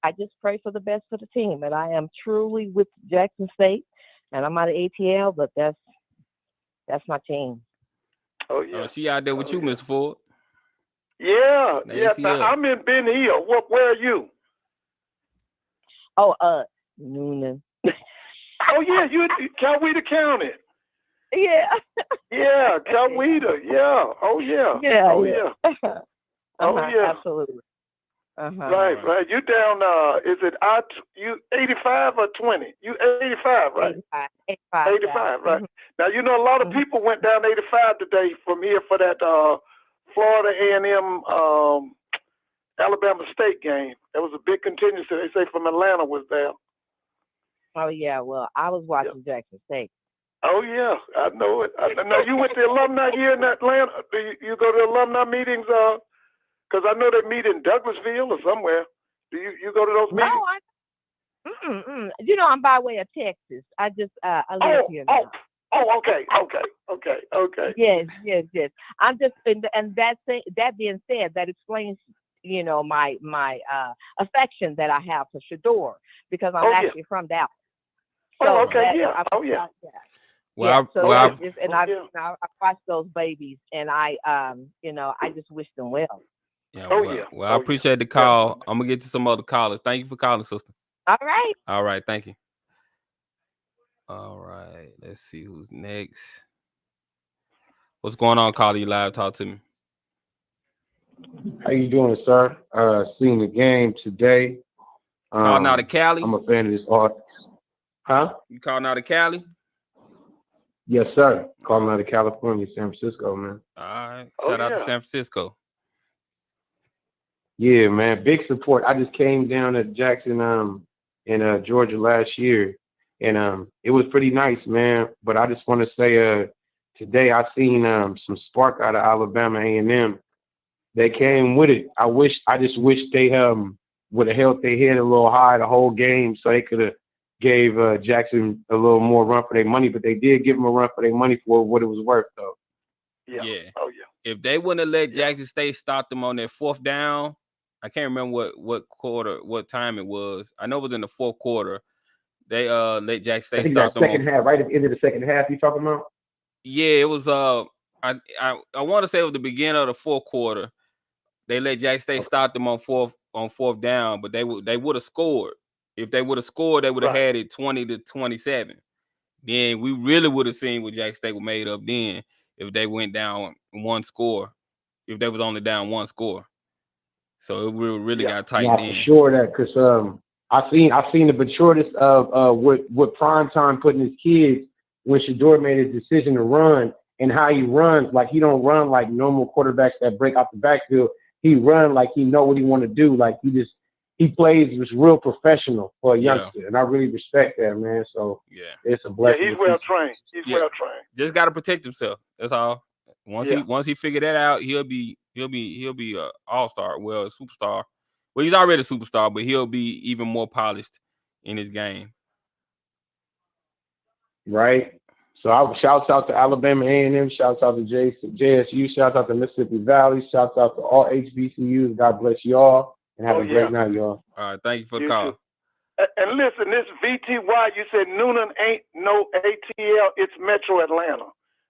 I just pray for the best for the team. And I am truly with Jackson State. And I'm out of ATL, but that's my team. Oh, yeah. She out there with you, Mr. Ford? Yeah. Now, I'm in Ben Hill. Where are you? Oh, Noonan. Oh, yeah, you Coweta County. Yeah. Yeah, Coweta. Yeah. Oh, yeah. Yeah. Oh, yeah. Oh, yeah. Absolutely. Right. You down, is it you 85 or 20? You 85, right? 85, right. Now, a lot of people went down 85 today from here for that Florida A&M Alabama State game. There was a big contingency. They say from Atlanta was there. Oh, yeah. Well, I was watching Jackson State. Oh, yeah. I know it. Now, you went to alumni here in Atlanta. Do you go to alumni meetings? Because I know they meet in Douglasville or somewhere. Do you go to those meetings? No, I'm by way of Texas. I just I live here now. Okay. Yes. I'm just, and that being said, that explains, my affection that I have for Shador because I'm actually from Dallas. So yeah. I watched those babies, and I just wish them well. Yeah. Well, I appreciate the call. I'm gonna get to some other callers. Thank you for calling, sister. All right. Thank you. All right. Let's see who's next. What's going on, Carly Live? Talk to me. How you doing, sir? Seen the game today. Calling out of Cali? I'm a fan of this art. Huh? You calling out of Cali? Yes, sir. Calling out of California, San Francisco, man. All right. Shout out to San Francisco. Yeah, man. Big support. I just came down to Jackson, in Georgia last year, and it was pretty nice, man. But I just want to say, today I seen some spark out of Alabama A&M. They came with it. I just wish they would have held their head a little high the whole game, so they could have gave Jackson a little more run for their money. But they did give them a run for their money for what it was worth, though. Yeah. Oh yeah. If they wouldn't have let Jackson State stop them on their fourth down, I can't remember what time it was. I know it was in the fourth quarter. They let Jackson I State think stop that them second on. half, right at the end of the second half. You talking about? Yeah, it was. I want to say it was the beginning of the fourth quarter. They let Jackson State stop them on fourth down, but they would have scored. If they would have scored, they would have had it 20-27. Then we really would have seen what Jackson State was made of then if they went down one score. If they was only down one score. So it really got tight then. For sure that, because I seen the maturity of what Prime Time put in his kids when Shedeur made his decision to run and how he runs. Like, he don't run like normal quarterbacks that break out the backfield. He run like he know what he want to do. Like, he plays just real professional for a youngster, and I really respect that, man. So it's a blessing. Yeah, he's well trained. He's well trained. Just got to protect himself. That's all. Once he figure that out, he'll be a all-star, well, a superstar. Well, he's already a superstar, but he'll be even more polished in his game. Right. So shouts out to Alabama A&M, shouts out to JSU, shouts out to Mississippi Valley, shouts out to all HBCUs. God bless y'all, and have a great night, y'all. All right, thank you for the call. And listen, this VTY, you said Noonan ain't no ATL, it's Metro Atlanta.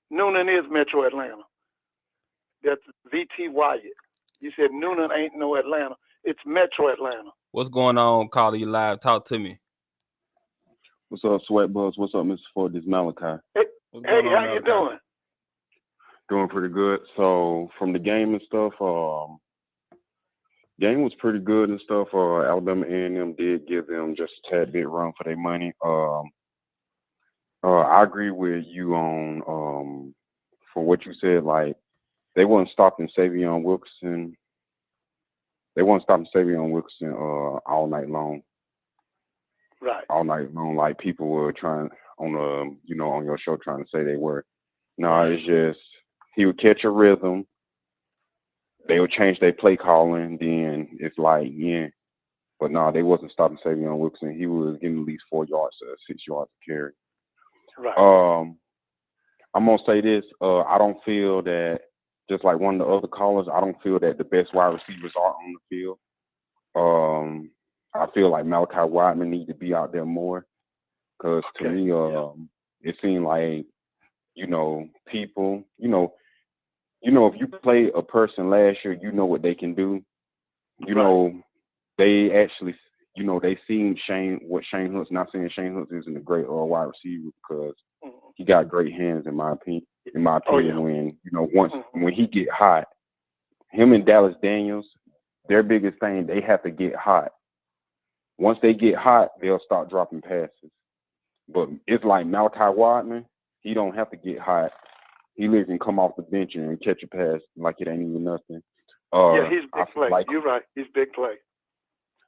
Noonan is Metro Atlanta. That's VTY. You said Noonan ain't no Atlanta, it's Metro Atlanta. What's going on, Caller? You live? Talk to me. What's up, Sweat Buzz? What's up, Mr. Ford? This is Malachi. Hey, how you doing? Doing pretty good. So from the game and stuff, game was pretty good and stuff. Alabama A&M did give them just a tad bit run for their money. I agree with you on for what you said. Like, they weren't stopping Savion Wilkerson. They weren't stopping Savion Wilkerson all night long. Right. All night long, like people were trying on on your show trying to say they were. No, it's just he would catch a rhythm. They would change their play calling. Then it's like, but no, they wasn't stopping Savion Wilkerson. He was getting at least 4 yards to 6 yards to carry. Right. I'm gonna say this. I don't feel that, just like one of the other callers, I don't feel that the best wide receivers are on the field. I feel like Malachi Wideman needs to be out there more, because to me, it seemed like, people, if you play a person last year, you know what they can do. They actually, they seen what Shane Hooks. Not saying Shane Hooks isn't a great wide receiver, because he got great hands in my opinion. When when he get hot, him and Dallas Daniels, their biggest thing, they have to get hot. Once they get hot, they'll start dropping passes. But it's like Malachi Wideman, he don't have to get hot. He literally can come off the bench and catch a pass like it ain't even nothing. He's big play. You're right. He's big play.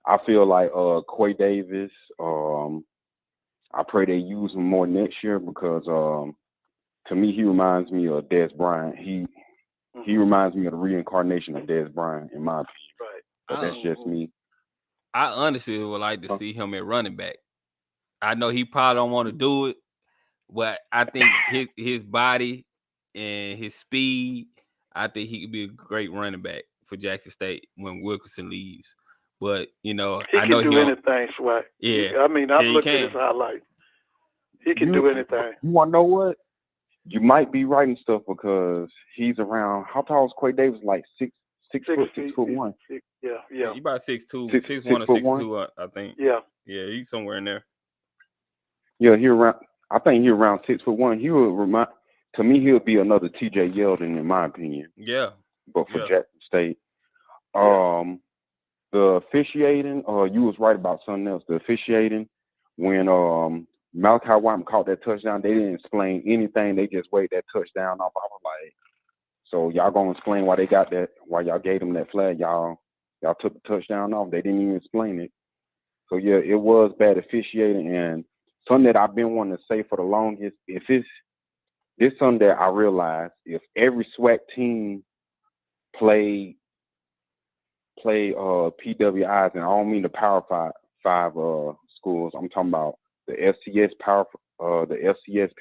I feel like Quay Davis, I pray they use him more next year, because to me, he reminds me of Dez Bryant. He reminds me of the reincarnation of Dez Bryant, in my opinion. Right. But that's just me. I honestly would like to see him at running back. I know he probably don't want to do it, but I think his body and his speed, I think he could be a great running back for Jackson State when Wilkerson leaves. But he I know can do anything, Swag. Yeah, I mean, I've looked at his highlights. He can do anything. You want to know what? You might be right and stuff, because he's around. How tall is Quay Davis? Like 6 foot 1. Yeah. He about 6'2", 6'1" or 6'2", I think. Yeah, he's somewhere in there. Yeah, I think he's around 6'1". He would remind. To me, he'll be another T.J. Yeldon, in my opinion. Yeah. But for Jackson State, The officiating, you was right about something else. The officiating, when Malachi White caught that touchdown, they didn't explain anything. They just waved that touchdown off. I was like, so y'all gonna explain why they got that? Why y'all gave them that flag? Y'all took the touchdown off. They didn't even explain it. So yeah, it was bad officiating, and something that I've been wanting to say for the longest. If it's something that I realized, if every SWAC team play PWIs, and I don't mean the Power Five schools. I'm talking about the FCS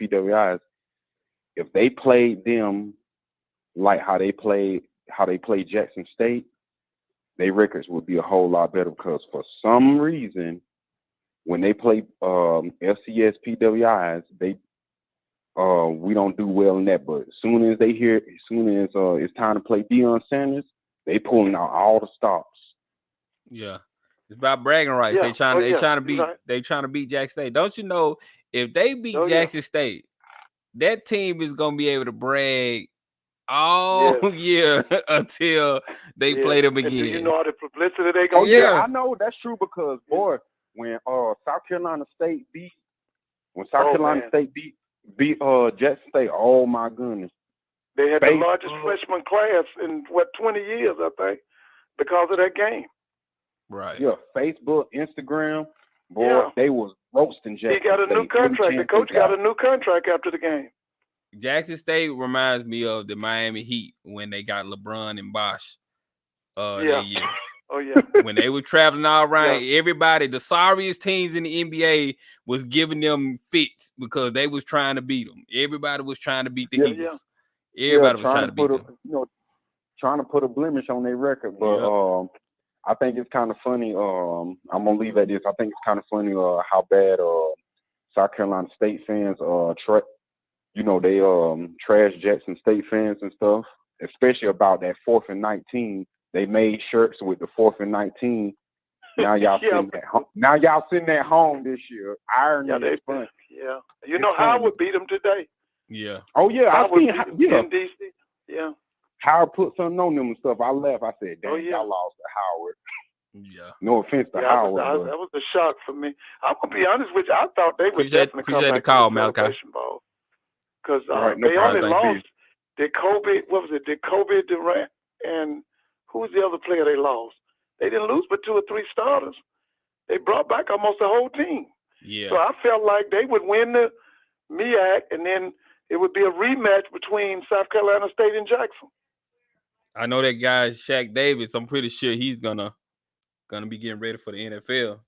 PWIs. If they played them like how they played Jackson State, their records would be a whole lot better, because for some reason when they play FCS PWIs, we don't do well in that. But as soon as it's time to play Deion Sanders, they pulling out all the stops. Yeah, it's about bragging rights. Yeah. They trying to beat Jackson State. Don't you know, if they beat Jackson State, that team is gonna be able to brag all year until they play them again. And do you know all the publicity they Oh gonna yeah, get? I know that's true, because boy, when South Carolina State beat Jackson State, oh my goodness. They had the largest freshman class in 20 years, I think, because of that game. Right. Yeah, Facebook, Instagram, boy, they was roasting Jackson State. He got a new contract. The coach got a new contract after the game. Jackson State reminds me of the Miami Heat when they got LeBron and Bosh that year. Oh yeah. When they were traveling all around, everybody, the sorriest teams in the NBA was giving them fits because they was trying to beat them. Everybody was trying to beat the Eagles. Everybody was trying to beat them. Trying to put a blemish on their record, but I think it's kind of funny. I'm gonna leave at this. I think it's kind of funny how bad South Carolina State fans they trash Jackson State fans and stuff, especially about that 4th and 19. They made shirts with the 4th and 19. Now y'all sitting at home this year. Irony is fun. Yeah, you know Howard beat them today. Yeah. Oh yeah, I seen. In DC. Yeah. Howard put something on them and stuff. I left. I said, "Damn, y'all lost to Howard." Yeah. No offense to Howard. That was a shock for me. I'm gonna be honest with you. I thought they would definitely come back to the Malachi. Celebration Ball, because no they only lost. Did Kobe Durant and who was the other player they lost? They didn't lose but 2 or 3 starters. They brought back almost the whole team. Yeah. So I felt like they would win the MEAC, and then it would be a rematch between South Carolina State and Jackson. I know that guy Shaq Davis. I'm pretty sure he's gonna be getting ready for the NFL.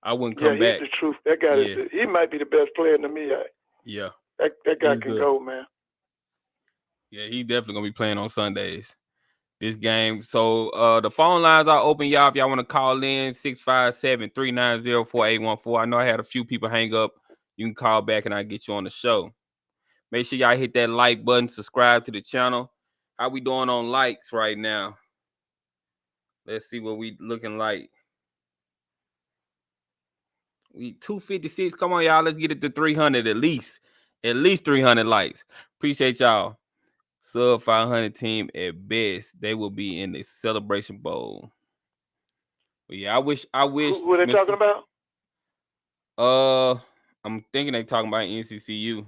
I wouldn't come back. He's the truth. That guy he might be the best player in the MEAC. Yeah. That guy can go, man. Yeah, he's definitely gonna be playing on Sundays. This game. So the phone lines are open, y'all. If y'all want to call in, 657-390-4814. I know I had a few people hang up. You can call back and I'll get you on the show. Make sure y'all hit that like button, subscribe to the channel. How we doing on likes right now? Let's see what we looking like. We 256. Come on, y'all. Let's get it to 300 at least. At least 300 likes. Appreciate y'all. Sub 500 team at best. They will be in the Celebration Bowl. But yeah, I wish. Who are they talking about? I'm thinking they talking about NCCU.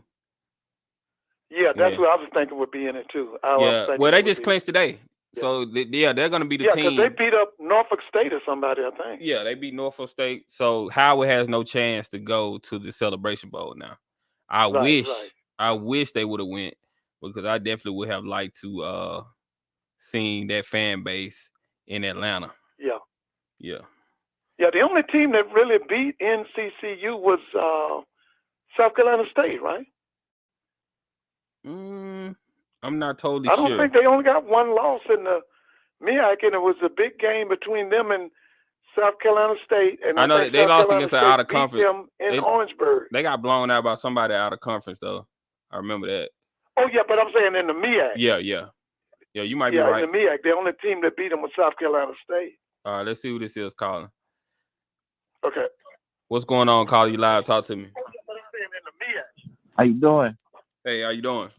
Yeah, that's what I was thinking would be in it too. Well, they just clinched today. Yeah. So they're gonna be the team. Yeah, because they beat up Norfolk State or somebody, I think. Yeah, they beat Norfolk State. So Howard has no chance to go to the Celebration Bowl now. I wish they would have went, because I definitely would have liked to seen that fan base in Atlanta. Yeah. Yeah. Yeah, the only team that really beat NCCU was South Carolina State, right? I'm not totally sure. I don't think they only got one loss in the MEAC, and it was a big game between them and South Carolina State. And I know that they lost against an out of conference. Them in Orangeburg. They got blown out by somebody out of conference, though. I remember that. Oh yeah, but I'm saying in the MEAC. Yeah. You might be right. Yeah, in the MEAC, the only team that beat them was South Carolina State. All right, let's see who this is calling. Okay. What's going on? Call you live. Talk to me. How you doing? Hey, how you doing?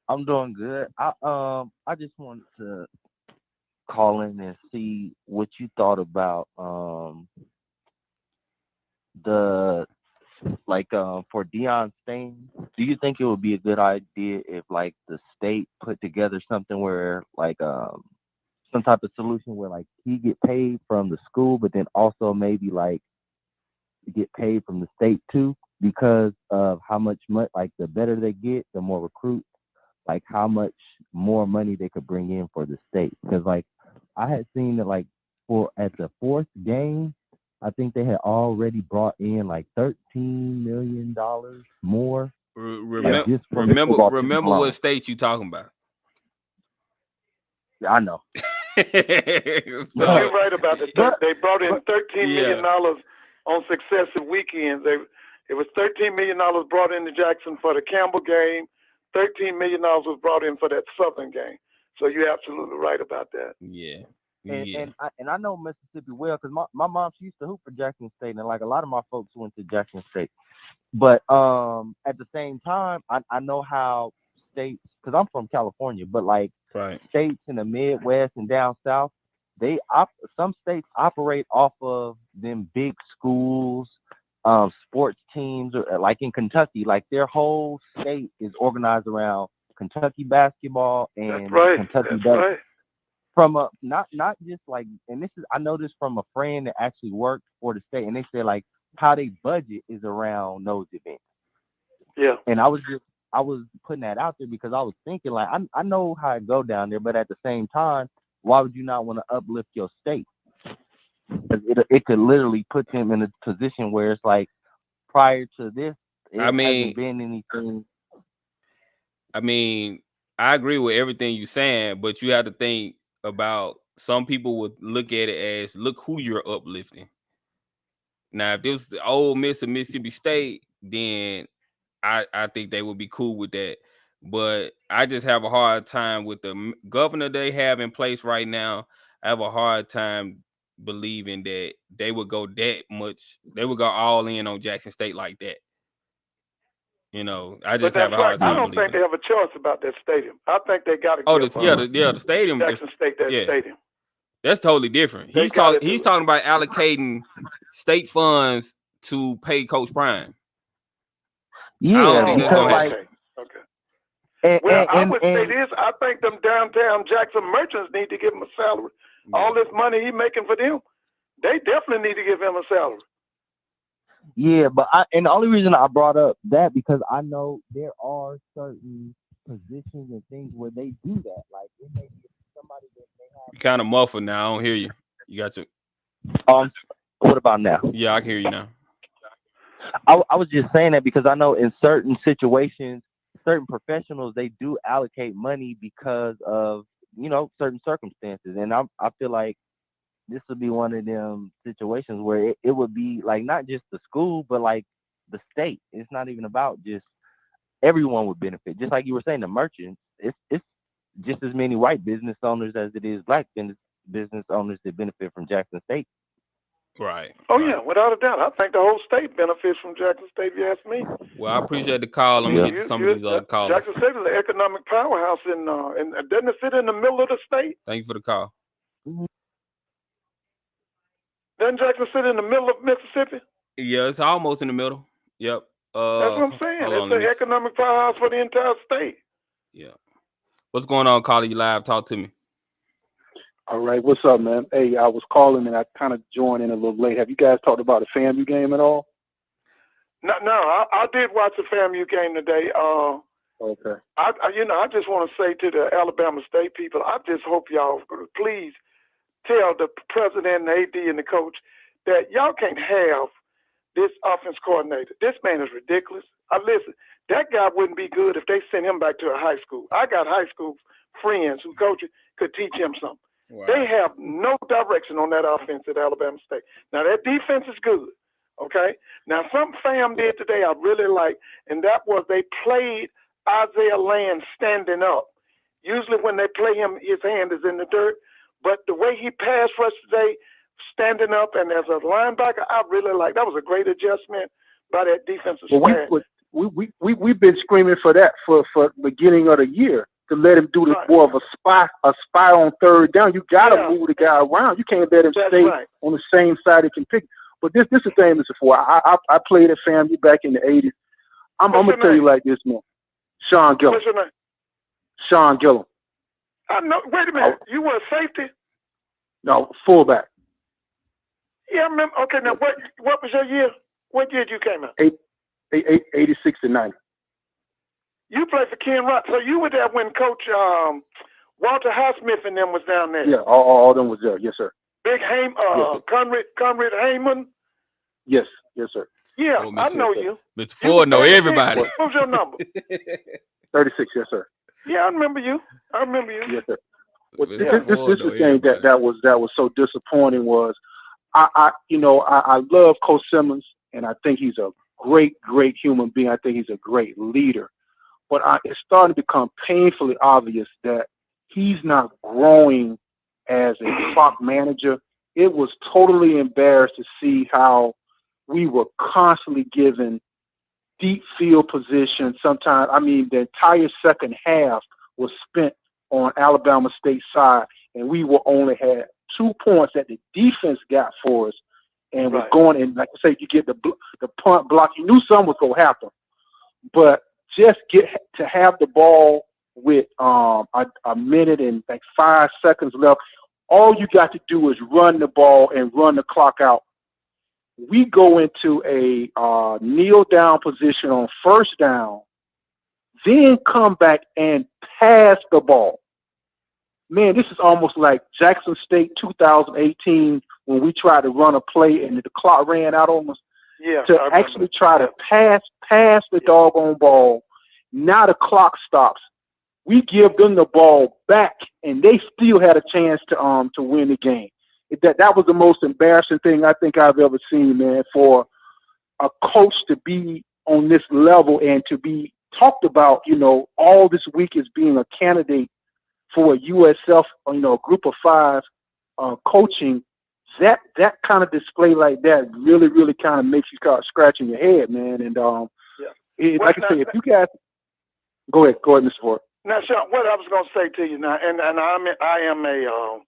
I'm doing good. I just wanted to call in and see what you thought about for Deion staying. Do you think it would be a good idea if like the state put together something where like some type of solution where like he get paid from the school, but then also maybe like get paid from the state too, because of how much money, like the better they get, the more recruits, like how much more money they could bring in for the state. Because like I had seen that like at the fourth game, I think they had already brought in like $13 million more. Remember what state you talking about. Yeah, I know. You're right about it. They brought in $13 million on successive weekends. It was $13 million brought into Jackson for the Campbell game. $13 million was brought in for that Southern game. So you're absolutely right about that. Yeah. And I know Mississippi well because my mom, she used to hoop for Jackson State, and like a lot of my folks went to Jackson State. But at the same time, I know how states, because I'm from California, but like states in the Midwest and down south, some states operate off of them big schools, sports teams, or like in Kentucky, like their whole state is organized around Kentucky basketball and Kentucky basketball. From not just like, and this is, I know this from a friend that actually worked for the state, and they said like how they budget is around those events. Yeah. And I was putting that out there because I was thinking like I know how it go down there, but at the same time, why would you not want to uplift your state? It could literally put them in a position where it's like prior to this, hasn't been anything. I mean, I agree with everything you're saying, but you have to think about some people would look at it as look who you're uplifting. Now, if this was the Ole Miss or Mississippi State, then I think they would be cool with that. But I just have a hard time with the governor they have in place right now. I have a hard time believing that they would go that much. They would go all in on Jackson State like that. You know, I just have a hard time. I don't think they have a choice about that stadium. I think they got to. The stadium. Jackson State, stadium. That's totally different. He's talking about allocating state funds to pay Coach Prime. Yeah, I don't think that's gonna happen. Okay. I would say this. I think them downtown Jackson merchants need to give him a salary. Yeah. All this money he's making for them, they definitely need to give him a salary. Yeah, but the only reason I brought up that because I know there are certain positions and things where they do that. Like it may be somebody that they have. You kind of muffled now. I don't hear you. You got to. What about now? Yeah, I can hear you now. I was just saying that because I know in certain situations, certain professionals, they do allocate money because of, certain circumstances. And I feel like this would be one of them situations where it would be like not just the school, but like the state. It's not even about just everyone would benefit. Just like you were saying, the merchants, it's just as many white business owners as it is black business owners that benefit from Jackson State. Right. Oh, yeah, without a doubt. I think the whole state benefits from Jackson State, if you ask me. Well, I appreciate the call. Let me get to some of these other callers. Jackson State is an economic powerhouse, and doesn't it sit in the middle of the state? Thank you for the call. Doesn't Jackson sit in the middle of Mississippi? Yeah, it's almost in the middle. Yep. That's what I'm saying. It's an economic powerhouse for the entire state. Yeah. What's going on, caller? You live? Talk to me. All right, what's up, man? Hey, I was calling and I kind of joined in a little late. Have you guys talked about the FAMU game at all? No, I did watch the FAMU game today. Okay. I just want to say to the Alabama State people, I just hope y'all please tell the president, the AD, and the coach that y'all can't have this offense coordinator. This man is ridiculous. Listen, that guy wouldn't be good if they sent him back to a high school. I got high school friends who coaches could teach him something. Wow. They have no direction on that offense at Alabama State. Now, that defense is good, okay? Now, something Fam did today I really like, and that was they played Isaiah Land standing up. Usually when they play him, his hand is in the dirt. But the way he passed for us today, standing up, and as a linebacker, I really like. That was a great adjustment by that defensive staff. We've been screaming for that for the beginning of the year. to let him do this more of a spy on third down. You got to move the guy around. You can't let him stay on the same side he can pick. But this is the thing, Mr. Ford. I played at FAMU back in the 80s. I'm going to tell you like this, man. Sean Gillum. What's your name? Sean Gillum. I know. Wait a minute. You were a safety? No, fullback. Yeah, I remember. Okay, now what was your year? What year did you came out? 86 to 90. You played for Ken Rock. So you were there when Coach Walter Highsmith and them was down there. Yeah, all them was there. Yes, sir. Big Conrad Heyman. Yes, sir. Yeah, I know you. Mr. Ford know 36. everybody. What was your number? 36, yes, sir. Yeah, I remember you. Yes, sir. Well, this is the thing that was so disappointing was I love Coach Simmons, and I think he's a great human being. I think he's a great leader. But it's starting to become painfully obvious that he's not growing as a clock manager. It was totally embarrassed to see how we were constantly given deep field position. Sometimes, the entire second half was spent on Alabama State side, and we only had 2 points that the defense got for us, and was going. And like I say, you get the punt block. You knew something was going to happen, but just to have the ball with a minute and like 5 seconds left. All you got to do is run the ball and run the clock out. We go into a kneel down position on first down, then come back and pass the ball. Man, this is almost like Jackson State 2018 when we tried to run a play and the clock ran out on us. Yeah, to actually try to pass the doggone ball. Now the clock stops. We give them the ball back, and they still had a chance to win the game. That was the most embarrassing thing I think I've ever seen, man, for a coach to be on this level and to be talked about, all this week as being a candidate for a USF, group of 5 coaching. That kind of display like that really, really kind of makes you start scratching your head, man. And like I say, if you guys go ahead, Mr. Ford. Now, Sean, what I was going to say to you now, and I am a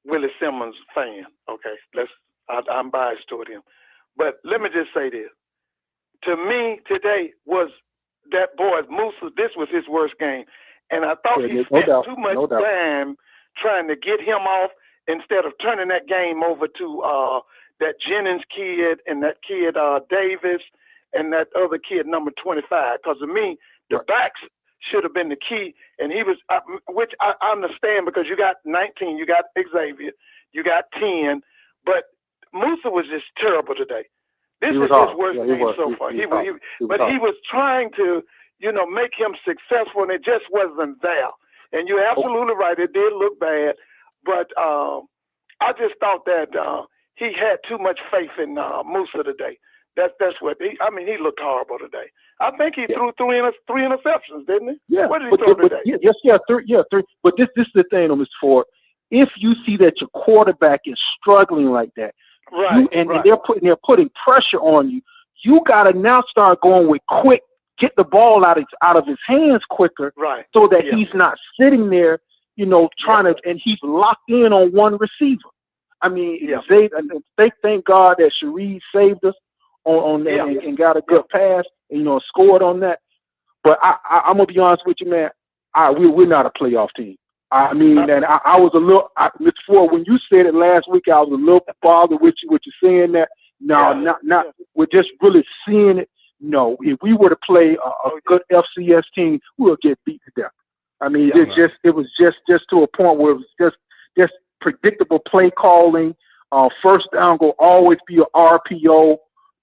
Willie Simmons fan. Okay, I'm biased toward him, but let me just say this: to me, today was that boy Musa. This was his worst game, and I thought he spent too much time trying to get him off instead of turning that game over to that Jennings kid and that kid Davis and that other kid number 25. Because to me, the backs should have been the key, and he was, which I understand because you got 19, you got Xavier, you got 10, but Musa was just terrible today. This is his worst game so far. He was trying to, make him successful, and it just wasn't there. And you're absolutely right; it did look bad, but I just thought that he had too much faith in Musa today. That's what he looked horrible today. I think he threw three interceptions, didn't he? Yeah. What did he throw today? Three. But this is the thing, Mr. Ford. If you see that your quarterback is struggling like that, and they're putting pressure on you, you got to now start going with quick, get the ball out of his hands quicker, so that he's not sitting there, trying to, and he's locked in on one receiver. Thank God that Sheree saved us on that and got a good pass, and, scored on that. But I'm gonna be honest with you, man. We're not a playoff team. And I was a little, Mr. Ford, when you said it last week, I was a little bothered with you saying that. No, not. We're just really seeing it. No, if we were to play a good FCS team, we'll get beat to death. It was just to a point where it was just predictable play calling. First down will always be an RPO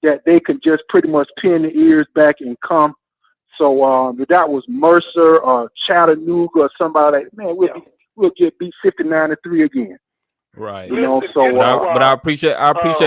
that they can just pretty much pin the ears back and come. So that was Mercer or Chattanooga or somebody like, man, we'll get beat 59-3 again. Right. But I appreciate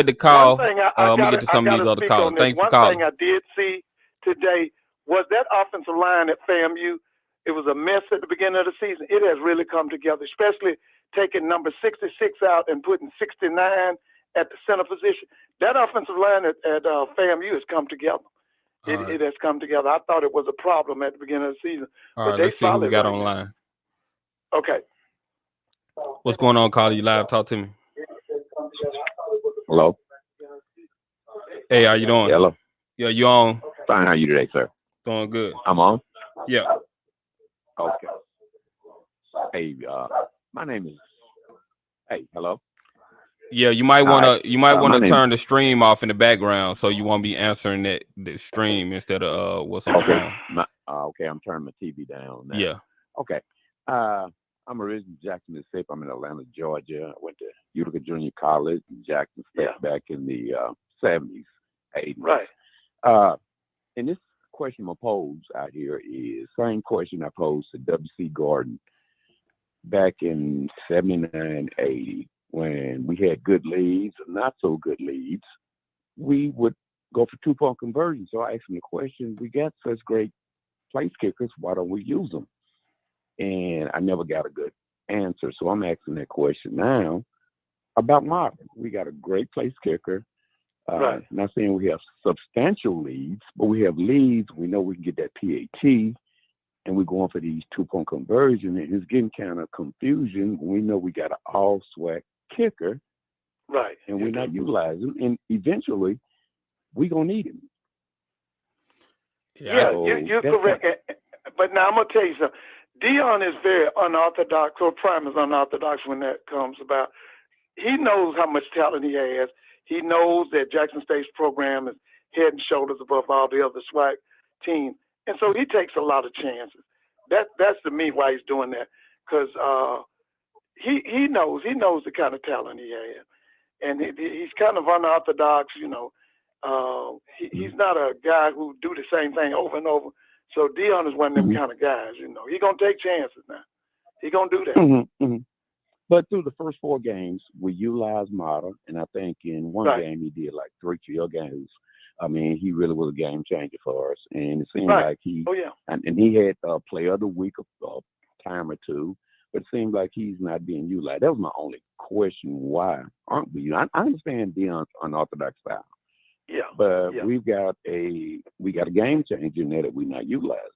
the call. Let me get to some of these other calls. Thanks for calling. One thing I did see today was that offensive line at FAMU. It was a mess at the beginning of the season. It has really come together, especially taking number 66 out and putting 69 at the center position. That offensive line at FAMU has come together. It has come together. I thought it was a problem at the beginning of the season. All but right, they let's see who we solid got right online. now. Okay. What's going on, Carly? You live? Talk to me. Hello. Hey, how you doing? Hello. Yeah, you on? Fine. How are you today, sir? Doing good. I'm on. Yeah. Okay. Hey, my name is. Hey, hello. Yeah, you might Hi. want to My name- turn the stream off in the background so you won't be answering the stream instead of what's on the phone. Okay, I'm turning my TV down now. Yeah. Okay. I'm originally Jackson, Mississippi. I'm in Atlanta, Georgia. I went to Utica Junior College in Jackson State back in the 70s, 80s. Right. And this question I'm pose out here is same question I posed to W.C. Gordon back in 79, 80. When we had good leads and not so good leads, we would go for 2-point conversion. So I asked him the question, we got such great place kickers, why don't we use them? And I never got a good answer. So I'm asking that question now about Marvin. We got a great place kicker. Right. Not saying we have substantial leads, but we have leads. We know we can get that PAT, and we're going for these 2-point conversion. And it's getting kind of confusion when we know we got an all SWAC kicker, right? And we're not utilizing, and eventually we're gonna need him. Yeah, you're correct. But now I'm gonna tell you something. Dion is very unorthodox, or Prime is unorthodox when that comes about. He knows how much talent he has. He knows that Jackson State's program is head and shoulders above all the other SWAC teams, and so he takes a lot of chances. That's to me why he's doing that, because he knows the kind of talent he has, and he's kind of unorthodox. He's not a guy who do the same thing over and over. So Dion is one of them kind of guys. He's gonna take chances now. He's gonna do that. But through the first 4 games, we utilized Mata, and I think in one game he did like 3 field games. I mean, he really was a game changer for us, and it seemed like he. Oh yeah. And he had Player of the Week a time or two, but it seemed like he's not being utilized. That was my only question. Why aren't we? I understand Dion's unorthodox style. Yeah. But we got a game changer in there that we're not utilizing.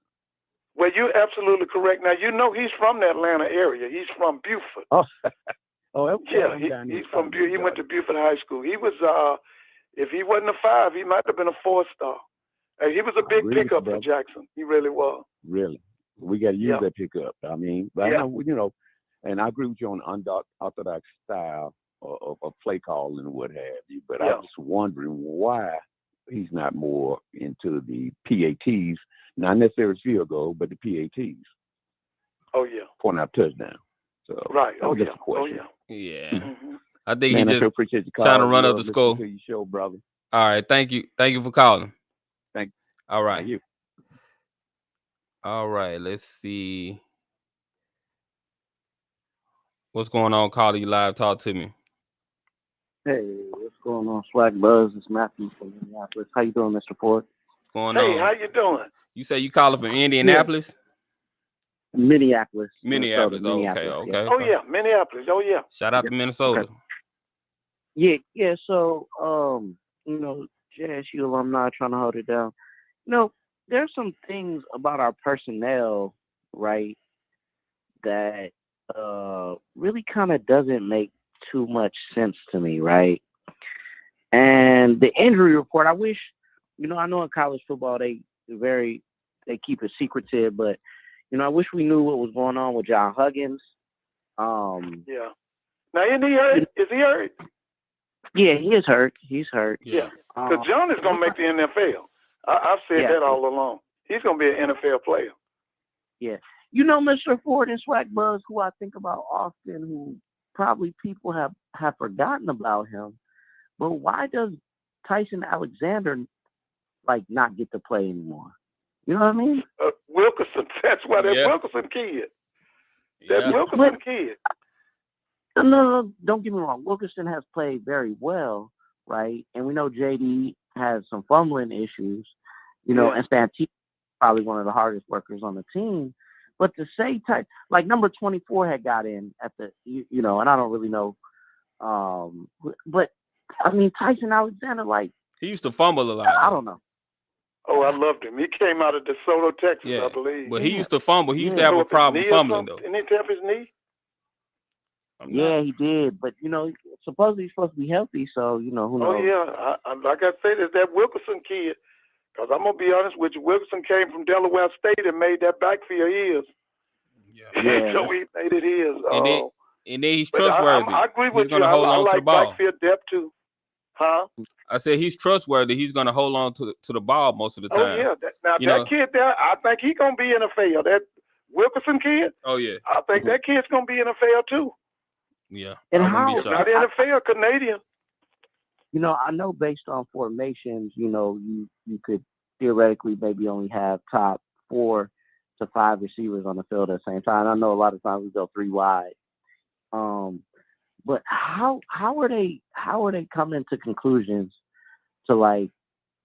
Well, you're absolutely correct. Now he's from the Atlanta area. He's from Buford. Oh, yeah. He's from Buford. He went to Buford High School. He was if he wasn't a 5, he might have been a 4-star. He was a big pickup for Jackson. He really was. Really, we got to use that pickup. I mean, but I know, and I agree with you on unorthodox style of play calling and what have you. But I'm just wondering why he's not more into the PATs, not necessarily field goal, but the PATs. Oh yeah. Point out touchdown. So right. Oh yeah. Yeah. I think Man, he I just appreciate you trying to calling. run up the score. To your show, brother. All right, thank you for calling. Thank you. All right. Thank you. All right, let's see. What's going on, Carly? Live, talk to me. Hey, what's going on, SWAC Buzz? It's Matthew from Minneapolis. How you doing, Mr. Ford? What's going on? Hey, how you doing? You say you calling from Indianapolis? Minneapolis. Minneapolis. Oh, Minneapolis, okay. yeah. Oh yeah, Minneapolis. Oh yeah. Shout out to Minnesota. Okay. Yeah. So, JSU alumni trying to hold it down. There's some things about our personnel, right, that really kind of doesn't make too much sense to me, right? And the injury report, I wish, I know in college football they keep it secretive, but I wish we knew what was going on with John Huggins. Yeah. Now, isn't he hurt? Is he hurt? Yeah, he is hurt. He's hurt. Yeah. Because John is going to make the NFL. I've said that all along. He's going to be an NFL player. Yeah. Mr. Ford and SWAC Buzz, who I think about often, who probably people have forgotten about him. But why does Tyson Alexander, not get to play anymore? You know what I mean? Wilkerson. That's why that Wilkerson kid. That Wilkerson kid. No, don't get me wrong. Wilkerson has played very well, right? And we know JD has some fumbling issues, and Santee probably one of the hardest workers on the team. But to say number 24 had got in at the, and I don't really know, but I mean Tyson Alexander, he used to fumble a lot. I don't know. Oh, I loved him. He came out of DeSoto, Texas, Yeah. I believe. But he used to fumble. He used to Didn't have know a if his problem knee or fumbling, something. though. Didn't he tear up his knee? Yeah, he did. But, supposedly he's supposed to be healthy, so, who knows? Oh, yeah. Like I said, it's that Wilkerson kid. Because I'm going to be honest with you, Wilkerson came from Delaware State and made that backfield his. Yeah. So he made it his. And then he's But trustworthy. I agree He's with going you. to hold I on to the like ball. backfield depth, too. Huh? I said he's trustworthy. He's going to hold on to the ball most of the time. Oh, yeah. That kid there, I think he's going to be NFL. That Wilkerson kid, Oh, yeah. I think that kid's going to be NFL, too. Yeah. And I wouldn't be If shocked. not NFL, Canadian. I know based on formations, you could theoretically maybe only have top 4 to 5 receivers on the field at the same time. I know a lot of times we go 3 wide. But how are they coming to conclusions to like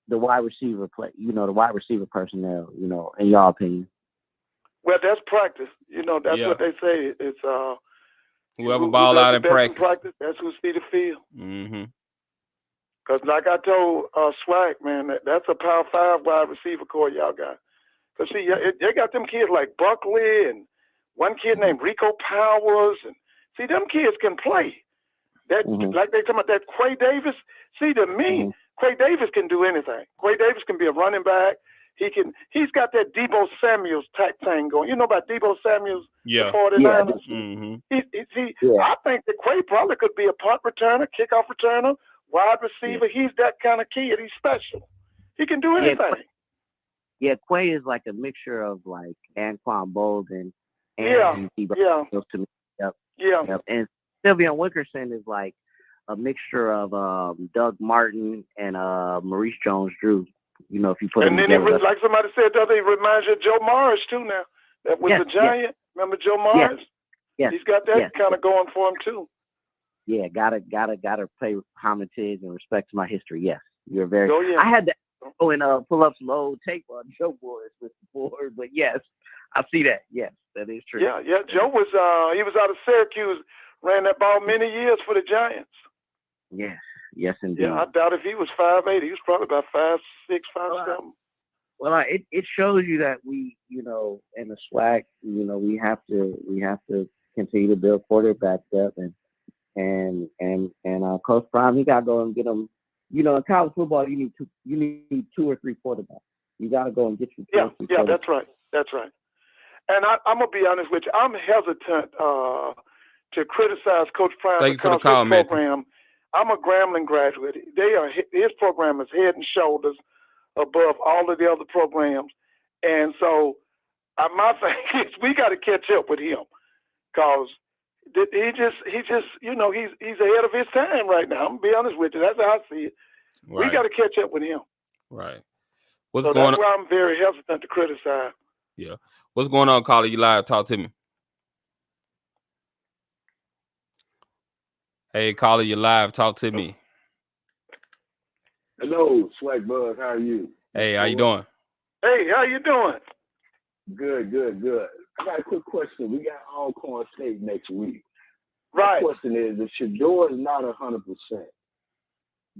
the wide receiver play, the wide receiver personnel, in your opinion? Well, that's practice. That's Yeah. what they say. It's Whoever who ball does out the in best practice. That's who see the field. Mm-hmm. Because like I told SWAC, man, that's a Power 5 wide receiver core y'all got. Because see, they got them kids like Buckley and one kid named Rico Powers, and see, them kids can play. That like they talking about that Quay Davis. See, to me, Quay Davis can do anything. Quay Davis can be a running back. He's got that Debo Samuels type thing going. You know about Debo Samuels, Yeah. the 49ers? Mm-hmm. I think that Quay probably could be a punt returner, kickoff returner, wide receiver. He's that kind of kid. He's special. He can do anything. Yeah, Quay is like a mixture of like Anquan Bolden Yeah. to me. Yep. Yeah. Yep. And Sylvian Wilkerson is like a mixture of Doug Martin and Maurice Jones-Drew. If you put them And then together. like somebody said the other day, he reminds you of Joe Morris too now. That was the Giant. Remember Joe Morris? Yes. He's got that kind of going for him too. Yeah, gotta pay homage and respect to my history. Yes. You're very I had to go and pull up some old tape on Joe Morris with the board, but yes, I see that. Yes, that is true. Yeah. Joe was he was out of Syracuse, ran that ball many years for the Giants. Yes, indeed. Yeah, I doubt if he was 5'8". He was probably about 5'6", 5'7". Well, it shows you that we, in the SWAC, we have to continue to build quarterback depth, and Coach Prime, he got to go and get them. In college football, you need 2 or 3 quarterbacks. You got to go and get your Yeah, that's right. And I'm gonna be honest with you, I'm hesitant to criticize Coach Prime Thank you for the because call, his Matthew. program. I'm a Grambling graduate. His program is head and shoulders above all of the other programs, and so my thing is we got to catch up with him because he's ahead of his time right now. I'm gonna be honest with you. That's how I see it. Right. We got to catch up with him. Right. What's So going that's on? why I'm very hesitant to criticize. Yeah. What's going on, caller? You live? Talk to me. Hey, caller, you live? Talk to me. Hello, SWAC Buzz. How are you? Hey, how you doing? Hey, how you doing? Good. I got a quick question. We got Alcorn State next week. Right. My question is, if Shador is not 100%,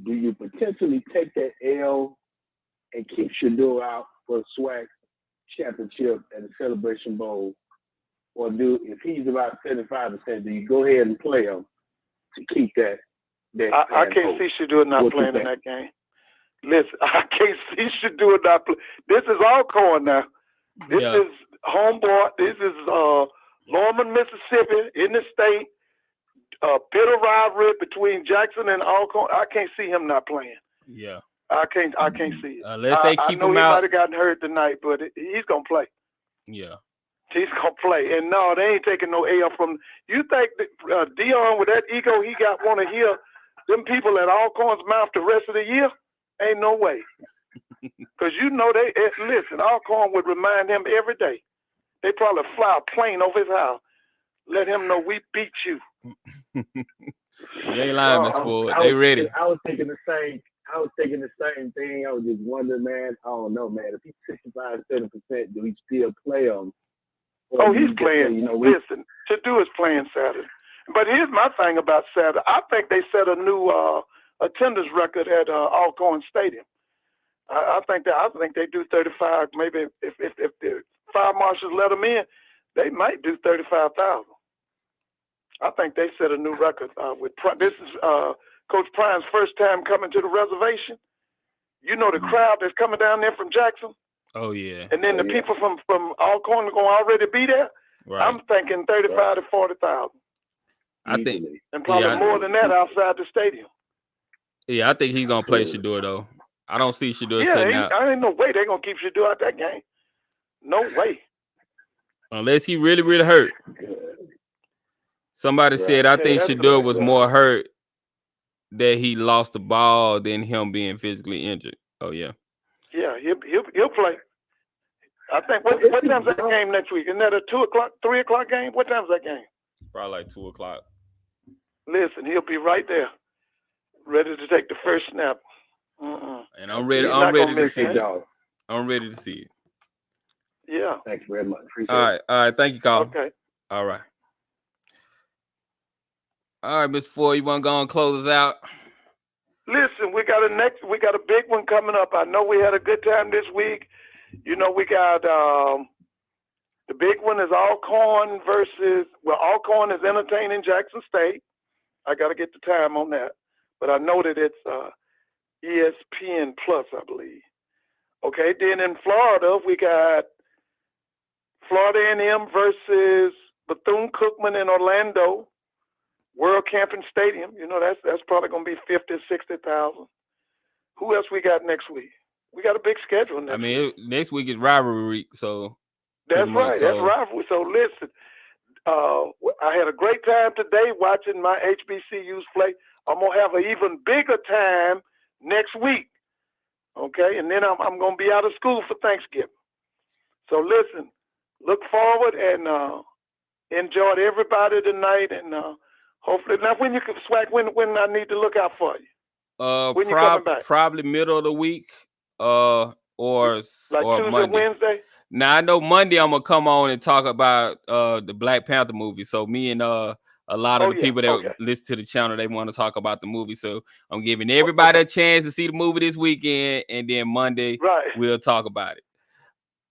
do you potentially take that L and keep Shador out for the SWAC championship and the Celebration Bowl? Or if he's about 75%, do you go ahead and play him to keep that? I can't see Shador not playing in that game. Listen, I can't see Shador not playing. This is Alcorn now. This is homeboy. This is Lorman, Mississippi, in the state. Bitter rivalry between Jackson and Alcorn. I can't see him not playing. Yeah. I can't see it. Unless they keep him him out. I know he might have gotten hurt tonight, but he's gonna play. Yeah. He's gonna play. And no, they ain't taking no L from. You think that Dion, with that ego he got, want to hear them people at Alcorn's mouth the rest of the year? Ain't no way. Because they listen. Alcorn would remind him every day. They probably fly a plane over his house. Let him know we beat you. You ain't lying, Miss Ford. They ready. I was thinking the same thing. I was just wondering, man. I don't know, man. If he's 65-70%, do we still play him? Oh, he's playing. Listen, Shador is playing Saturday. But here's my thing about Saturday. I think they set a new attendance record at Alcorn Stadium. I think they do 35. Maybe if the fire marshals let them in, they might do 35,000. I think they set a new record with. This is Coach Prime's first time coming to the reservation. You know the crowd that's coming down there from Jackson. Oh yeah. And then the people from Alcorn are going to already be there. Right. I'm thinking 35 to 40,000. I think, and probably more than that outside the stadium. Yeah, I think he's gonna play Shedeur though. I don't see Shedeur sitting out. I ain't no way they're gonna keep Shedeur out that game. No way. Unless he really, really hurt. Somebody said I think Shedeur was more hurt that he lost the ball than him being physically injured. Oh yeah. Yeah, he'll play. I think what time's that game next week? Isn't that a 2 o'clock, 3 o'clock game? What time's that game? Probably like 2 o'clock. Listen, he'll be right there, ready to take the first snap. And I'm ready. I'm ready to see it. I'm ready to see it. Yeah. Thanks very much. Appreciate it. All right. Thank you, Carl. Okay. All right. All right, Mr. Ford, you want to go and close us out? Listen, we got a big one coming up. I know we had a good time this week. You know, we got the big one is Alcorn versus Alcorn is entertaining Jackson State. I got to get the time on that, but I know that it's ESPN Plus, I believe. Okay, then in Florida we got Florida A&M versus Bethune-Cookman in Orlando. World Camping Stadium, you know, that's probably going to be 50,000 to 60,000. Who else we got next week? We got a big schedule next week. Next week is rivalry week, so. That's right. That's rivalry. So listen, I had a great time today watching my HBCUs play. I'm going to have an even bigger time next week. Okay, and then I'm going to be out of school for Thanksgiving. So listen, look forward and enjoyed everybody tonight and hopefully, now when you can SWAC, when I need to look out for you? When you coming back? Probably middle of the week, or Tuesday, Monday. Wednesday. Now I know Monday I'm gonna come on and talk about the Black Panther movie. So me and a lot of the people that listen to the channel, they want to talk about the movie. So I'm giving everybody a chance to see the movie this weekend, and then Monday we'll talk about it.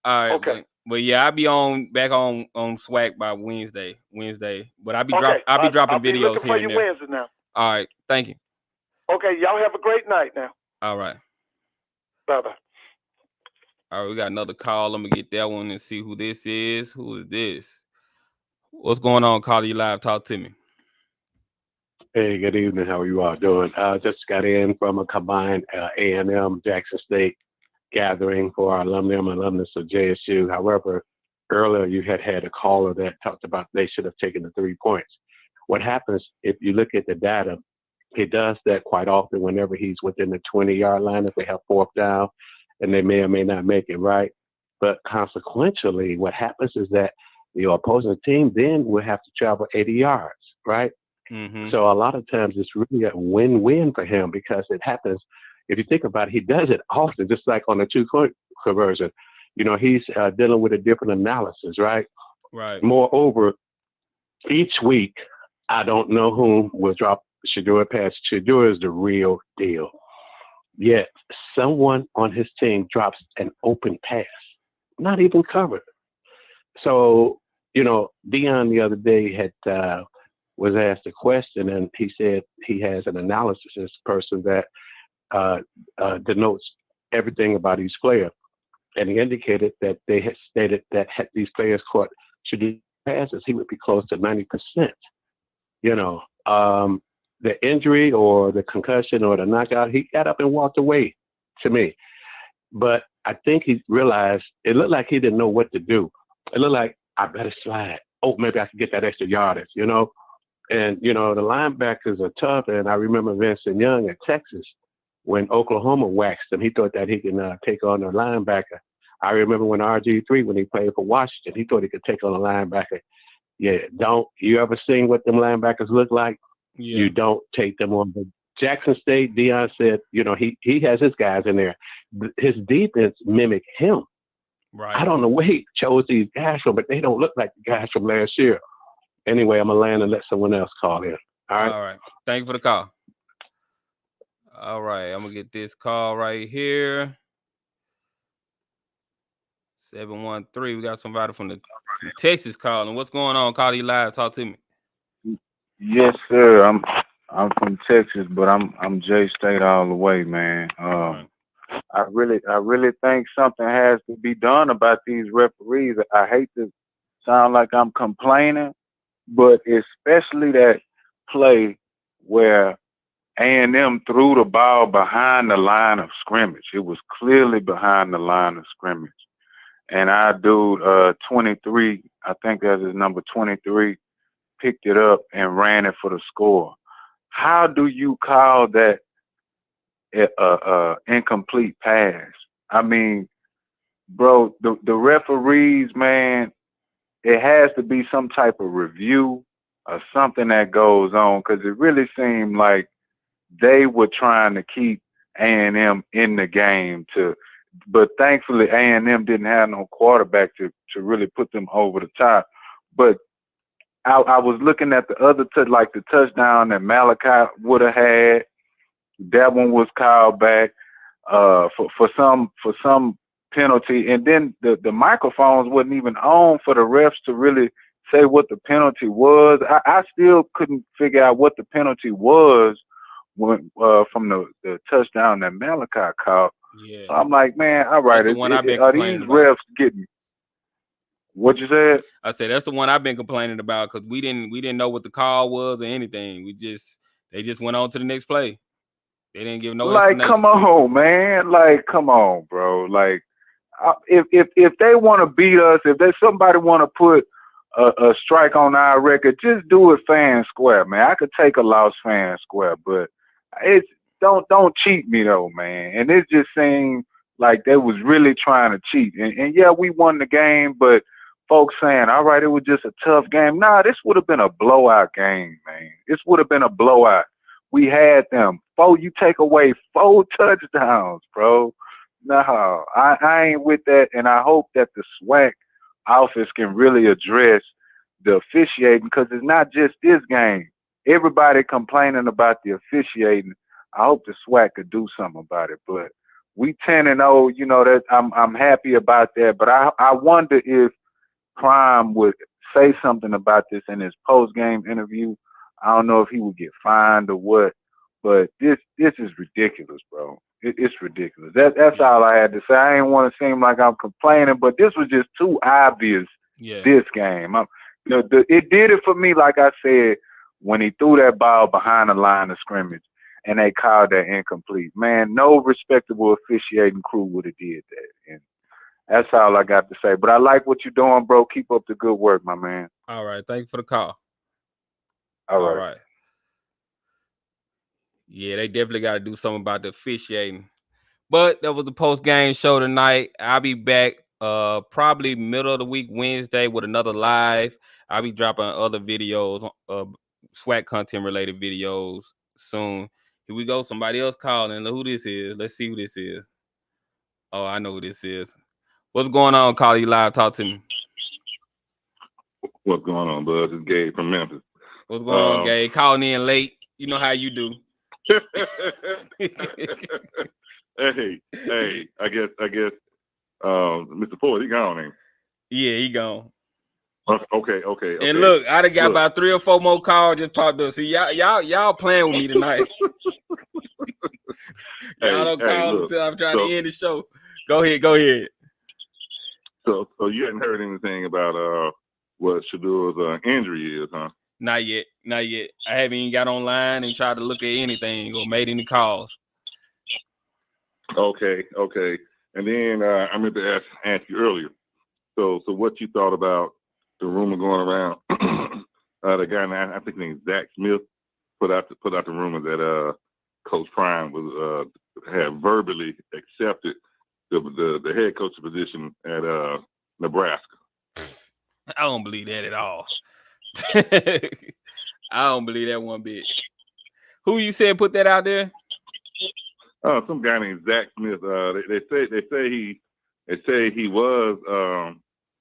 All right. Okay. But yeah, I'll be back on SWAC by Wednesday. But I'll be dropping videos here and there. Wednesday now. All right, thank you. Okay, y'all have a great night now. All right. Bye-bye. All right, we got another call. Let me get that one and see who this is. Who is this? What's going on, caller? You live? Talk to me. Hey, good evening. How are you all doing? Just got in from a combined A&M Jackson State gathering for our alumnus of JSU. However, earlier you had a caller that talked about they should have taken the 3 points. What happens if you look at the data, he does that quite often whenever he's within the 20-yard line if they have fourth down, and they may or may not make it, right? But consequentially, what happens is that the opposing team then will have to travel 80 yards, right? Mm-hmm. So a lot of times it's really a win-win for him because it happens. If you think about it, he does it often, just like on the 2-point conversion. You know, he's dealing with a different analysis, right? Right. Moreover, each week, I don't know whom will drop Shedeur pass. Shedeur is the real deal. Yet someone on his team drops an open pass, not even covered. So, you know, Dion the other day was asked a question, and he said he has an analysis person that denotes everything about each player. And he indicated that they had stated that had these players caught Shedeur passes, he would be close to 90%. You know, the injury or the concussion or the knockout, he got up and walked away to me. But I think he realized it looked like he didn't know what to do. It looked like, I better slide. Oh, maybe I can get that extra yardage, you know? And, you know, the linebackers are tough. And I remember Vincent Young at Texas when Oklahoma waxed him. He thought that he can take on a linebacker. I remember when RG3, when he played for Washington, he thought he could take on a linebacker. Yeah, you ever seen what them linebackers look like? Yeah. You don't take them on. But Jackson State, Dion said, you know, he has his guys in there. His defense mimic him. Right. I don't know where he chose these guys from, but they don't look like the guys from last year. Anyway, I'm going to land and let someone else call in. All right. All right. Thank you for the call. All right. I'm going to get this call right here. 713. We got somebody from Texas calling. What's going on? Call you live. Talk to me. Yes, sir. I'm from Texas, but I'm J State all the way, man. I really think something has to be done about these referees. I hate to sound like I'm complaining, but especially that play where A&M threw the ball behind the line of scrimmage. It was clearly behind the line of scrimmage. And our dude, 23, I think that's his number 23, picked it up and ran it for the score. How do you call that incomplete pass? I mean, bro, the referees, man, it has to be some type of review or something that goes on, because it really seemed like they were trying to keep A&M in the game but thankfully A&M didn't have no quarterback to really put them over the top. But I was looking at the other like the touchdown that Malachi would have had. That one was called back for some penalty, and then the microphones wasn't even on for the refs to really say what the penalty was. I still couldn't figure out what the penalty was when from the touchdown that Malachi caught. Yeah. So I'm like, man, all right, That's the one I've been are complaining these about. refs getting? What you said? I said that's the one I've been complaining about, because we didn't know what the call was or anything. They just went on to the next play. They didn't give no explanation. Come on, man. Come on, bro. If they want to beat us, if somebody want to put a strike on our record, just do it fair and square, man. I could take a loss fair and square, but it's don't cheat me though, man. And it just seemed like they was really trying to cheat. And yeah, we won the game, but folks saying, all right, it was just a tough game. Nah, this would have been a blowout game, man. This would have been a blowout. We had them. You take away 4 touchdowns, bro. No, I ain't with that. And I hope that the SWAC office can really address the officiating, because it's not just this game. Everybody complaining about the officiating. I hope the SWAC could do something about it. But we 10-0, you know, that I'm happy about that. But I wonder if Prime would say something about this in his post-game interview. I don't know if he would get fined or what, but this is ridiculous, bro. It's ridiculous. That's all I had to say. I didn't want to seem like I'm complaining, but this was just too obvious. Yeah. This game, it did it for me. Like I said, when he threw that ball behind the line of scrimmage and they called that incomplete, man, no respectable officiating crew would have did that. And that's all I got to say. But I like what you're doing, bro. Keep up the good work, my man. All right. Thank you for the call. All right. Yeah, they definitely got to do something about the officiating. But that was the post-game show tonight. I'll be back probably middle of the week, Wednesday, with another live. I'll be dropping other videos, SWAC content-related videos soon. Here we go. Somebody else calling. Look who this is. Let's see who this is. Oh, I know who this is. What's going on, Call You Live? Talk to me. What's going on, Buzz? It's Gabe from Memphis. What's going on, Gabe? Calling in late. You know how you do. Hey, I guess, Mr. Ford, he gone, ain't he? Yeah, he gone. Okay. And look, I done got about 3 or 4 more calls just popped up. See, y'all playing with me tonight. Y'all don't call until I'm trying to end the show. Go ahead. So you hadn't heard anything about what Shadur's injury is, huh? Not yet. I haven't even got online and tried to look at anything or made any calls. Okay. And then I meant to ask you earlier. So what you thought about the rumor going around? The guy, I think named Zach Smith, put out the rumor that Coach Prime was had verbally accepted the head coach position at Nebraska. I don't believe that at all. I don't believe that one bit. Who you said put that out there? Some guy named Zach Smith. They say he was.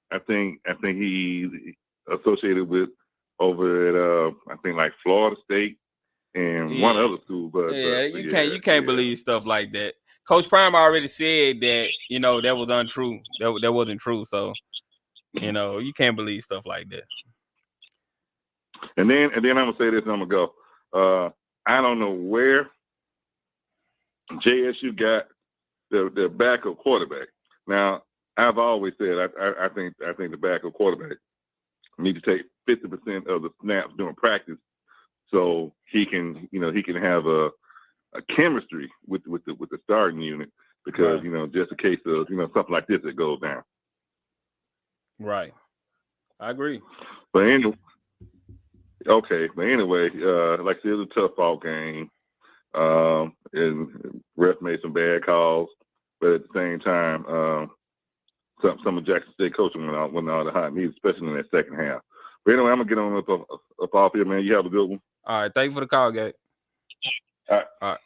I think he associated with over at I think like Florida State and one other school. But you can't believe stuff like that. Coach Prime already said that, you know, that was untrue. That wasn't true. So, you know, you can't believe stuff like that. And then I'm gonna say this, and I'm gonna go. I don't know where JSU got the backup quarterback. Now, I've always said I think the backup quarterback need to take 50% of the snaps during practice, so he can have a chemistry with the starting unit, because just in case of something like this that goes down. Right. I agree. But anyway, like I said, it was a tough ball game. And ref made some bad calls, but at the same time, some of Jackson State coaching went out the hot knees, especially in that second half. But anyway, I'm gonna get on up off here, man. You have a good one. All right, thank you for the call, Gabe. All right.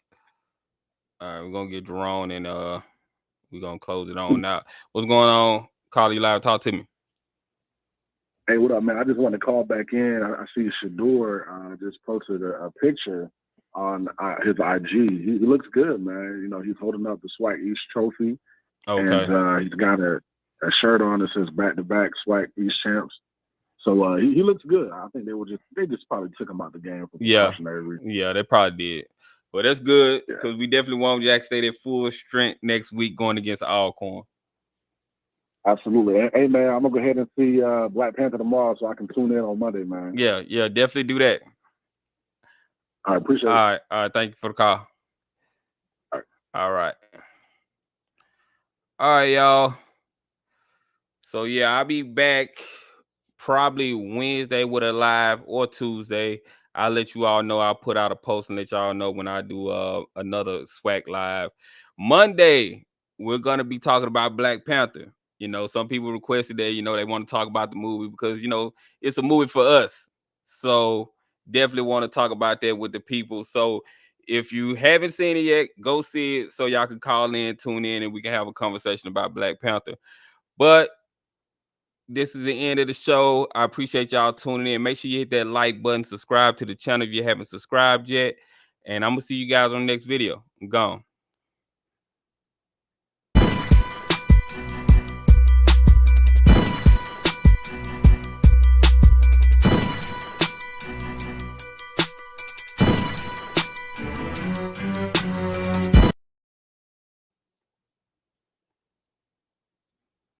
All right, we're gonna get Jerome and we're gonna close it on now. What's going on? Call you live, talk to me. Hey, what up, man? I just wanted to call back in. I see Shador just posted a picture on his IG. He looks good, man. You know, he's holding up the SWAC East trophy. Okay. And he's got a shirt on that says back-to-back SWAC East champs. So he looks good. I think they just probably took him out the game for precautionary reasons. Yeah, they probably did. But that's good, because we definitely want Jack State at full strength next week going against Alcorn. Absolutely. Hey, man, I'm going to go ahead and see Black Panther tomorrow so I can tune in on Monday, man. Yeah, definitely do that. I appreciate it. All right. Thank you for the call. All right. All right, y'all. So, yeah, I'll be back probably Wednesday with a live, or Tuesday. I'll let you all know. I'll put out a post and let y'all know when I do another SWAC live. Monday, we're going to be talking about Black Panther. You know, some people requested that, you know, they want to talk about the movie because, you know, it's a movie for us. So definitely want to talk about that with the people. So if you haven't seen it yet, go see it so y'all can call in, tune in, and we can have a conversation about Black Panther. But this is the end of the show. I appreciate y'all tuning in. Make sure you hit that like button, subscribe to the channel if you haven't subscribed yet. And I'm going to see you guys on the next video. I'm gone.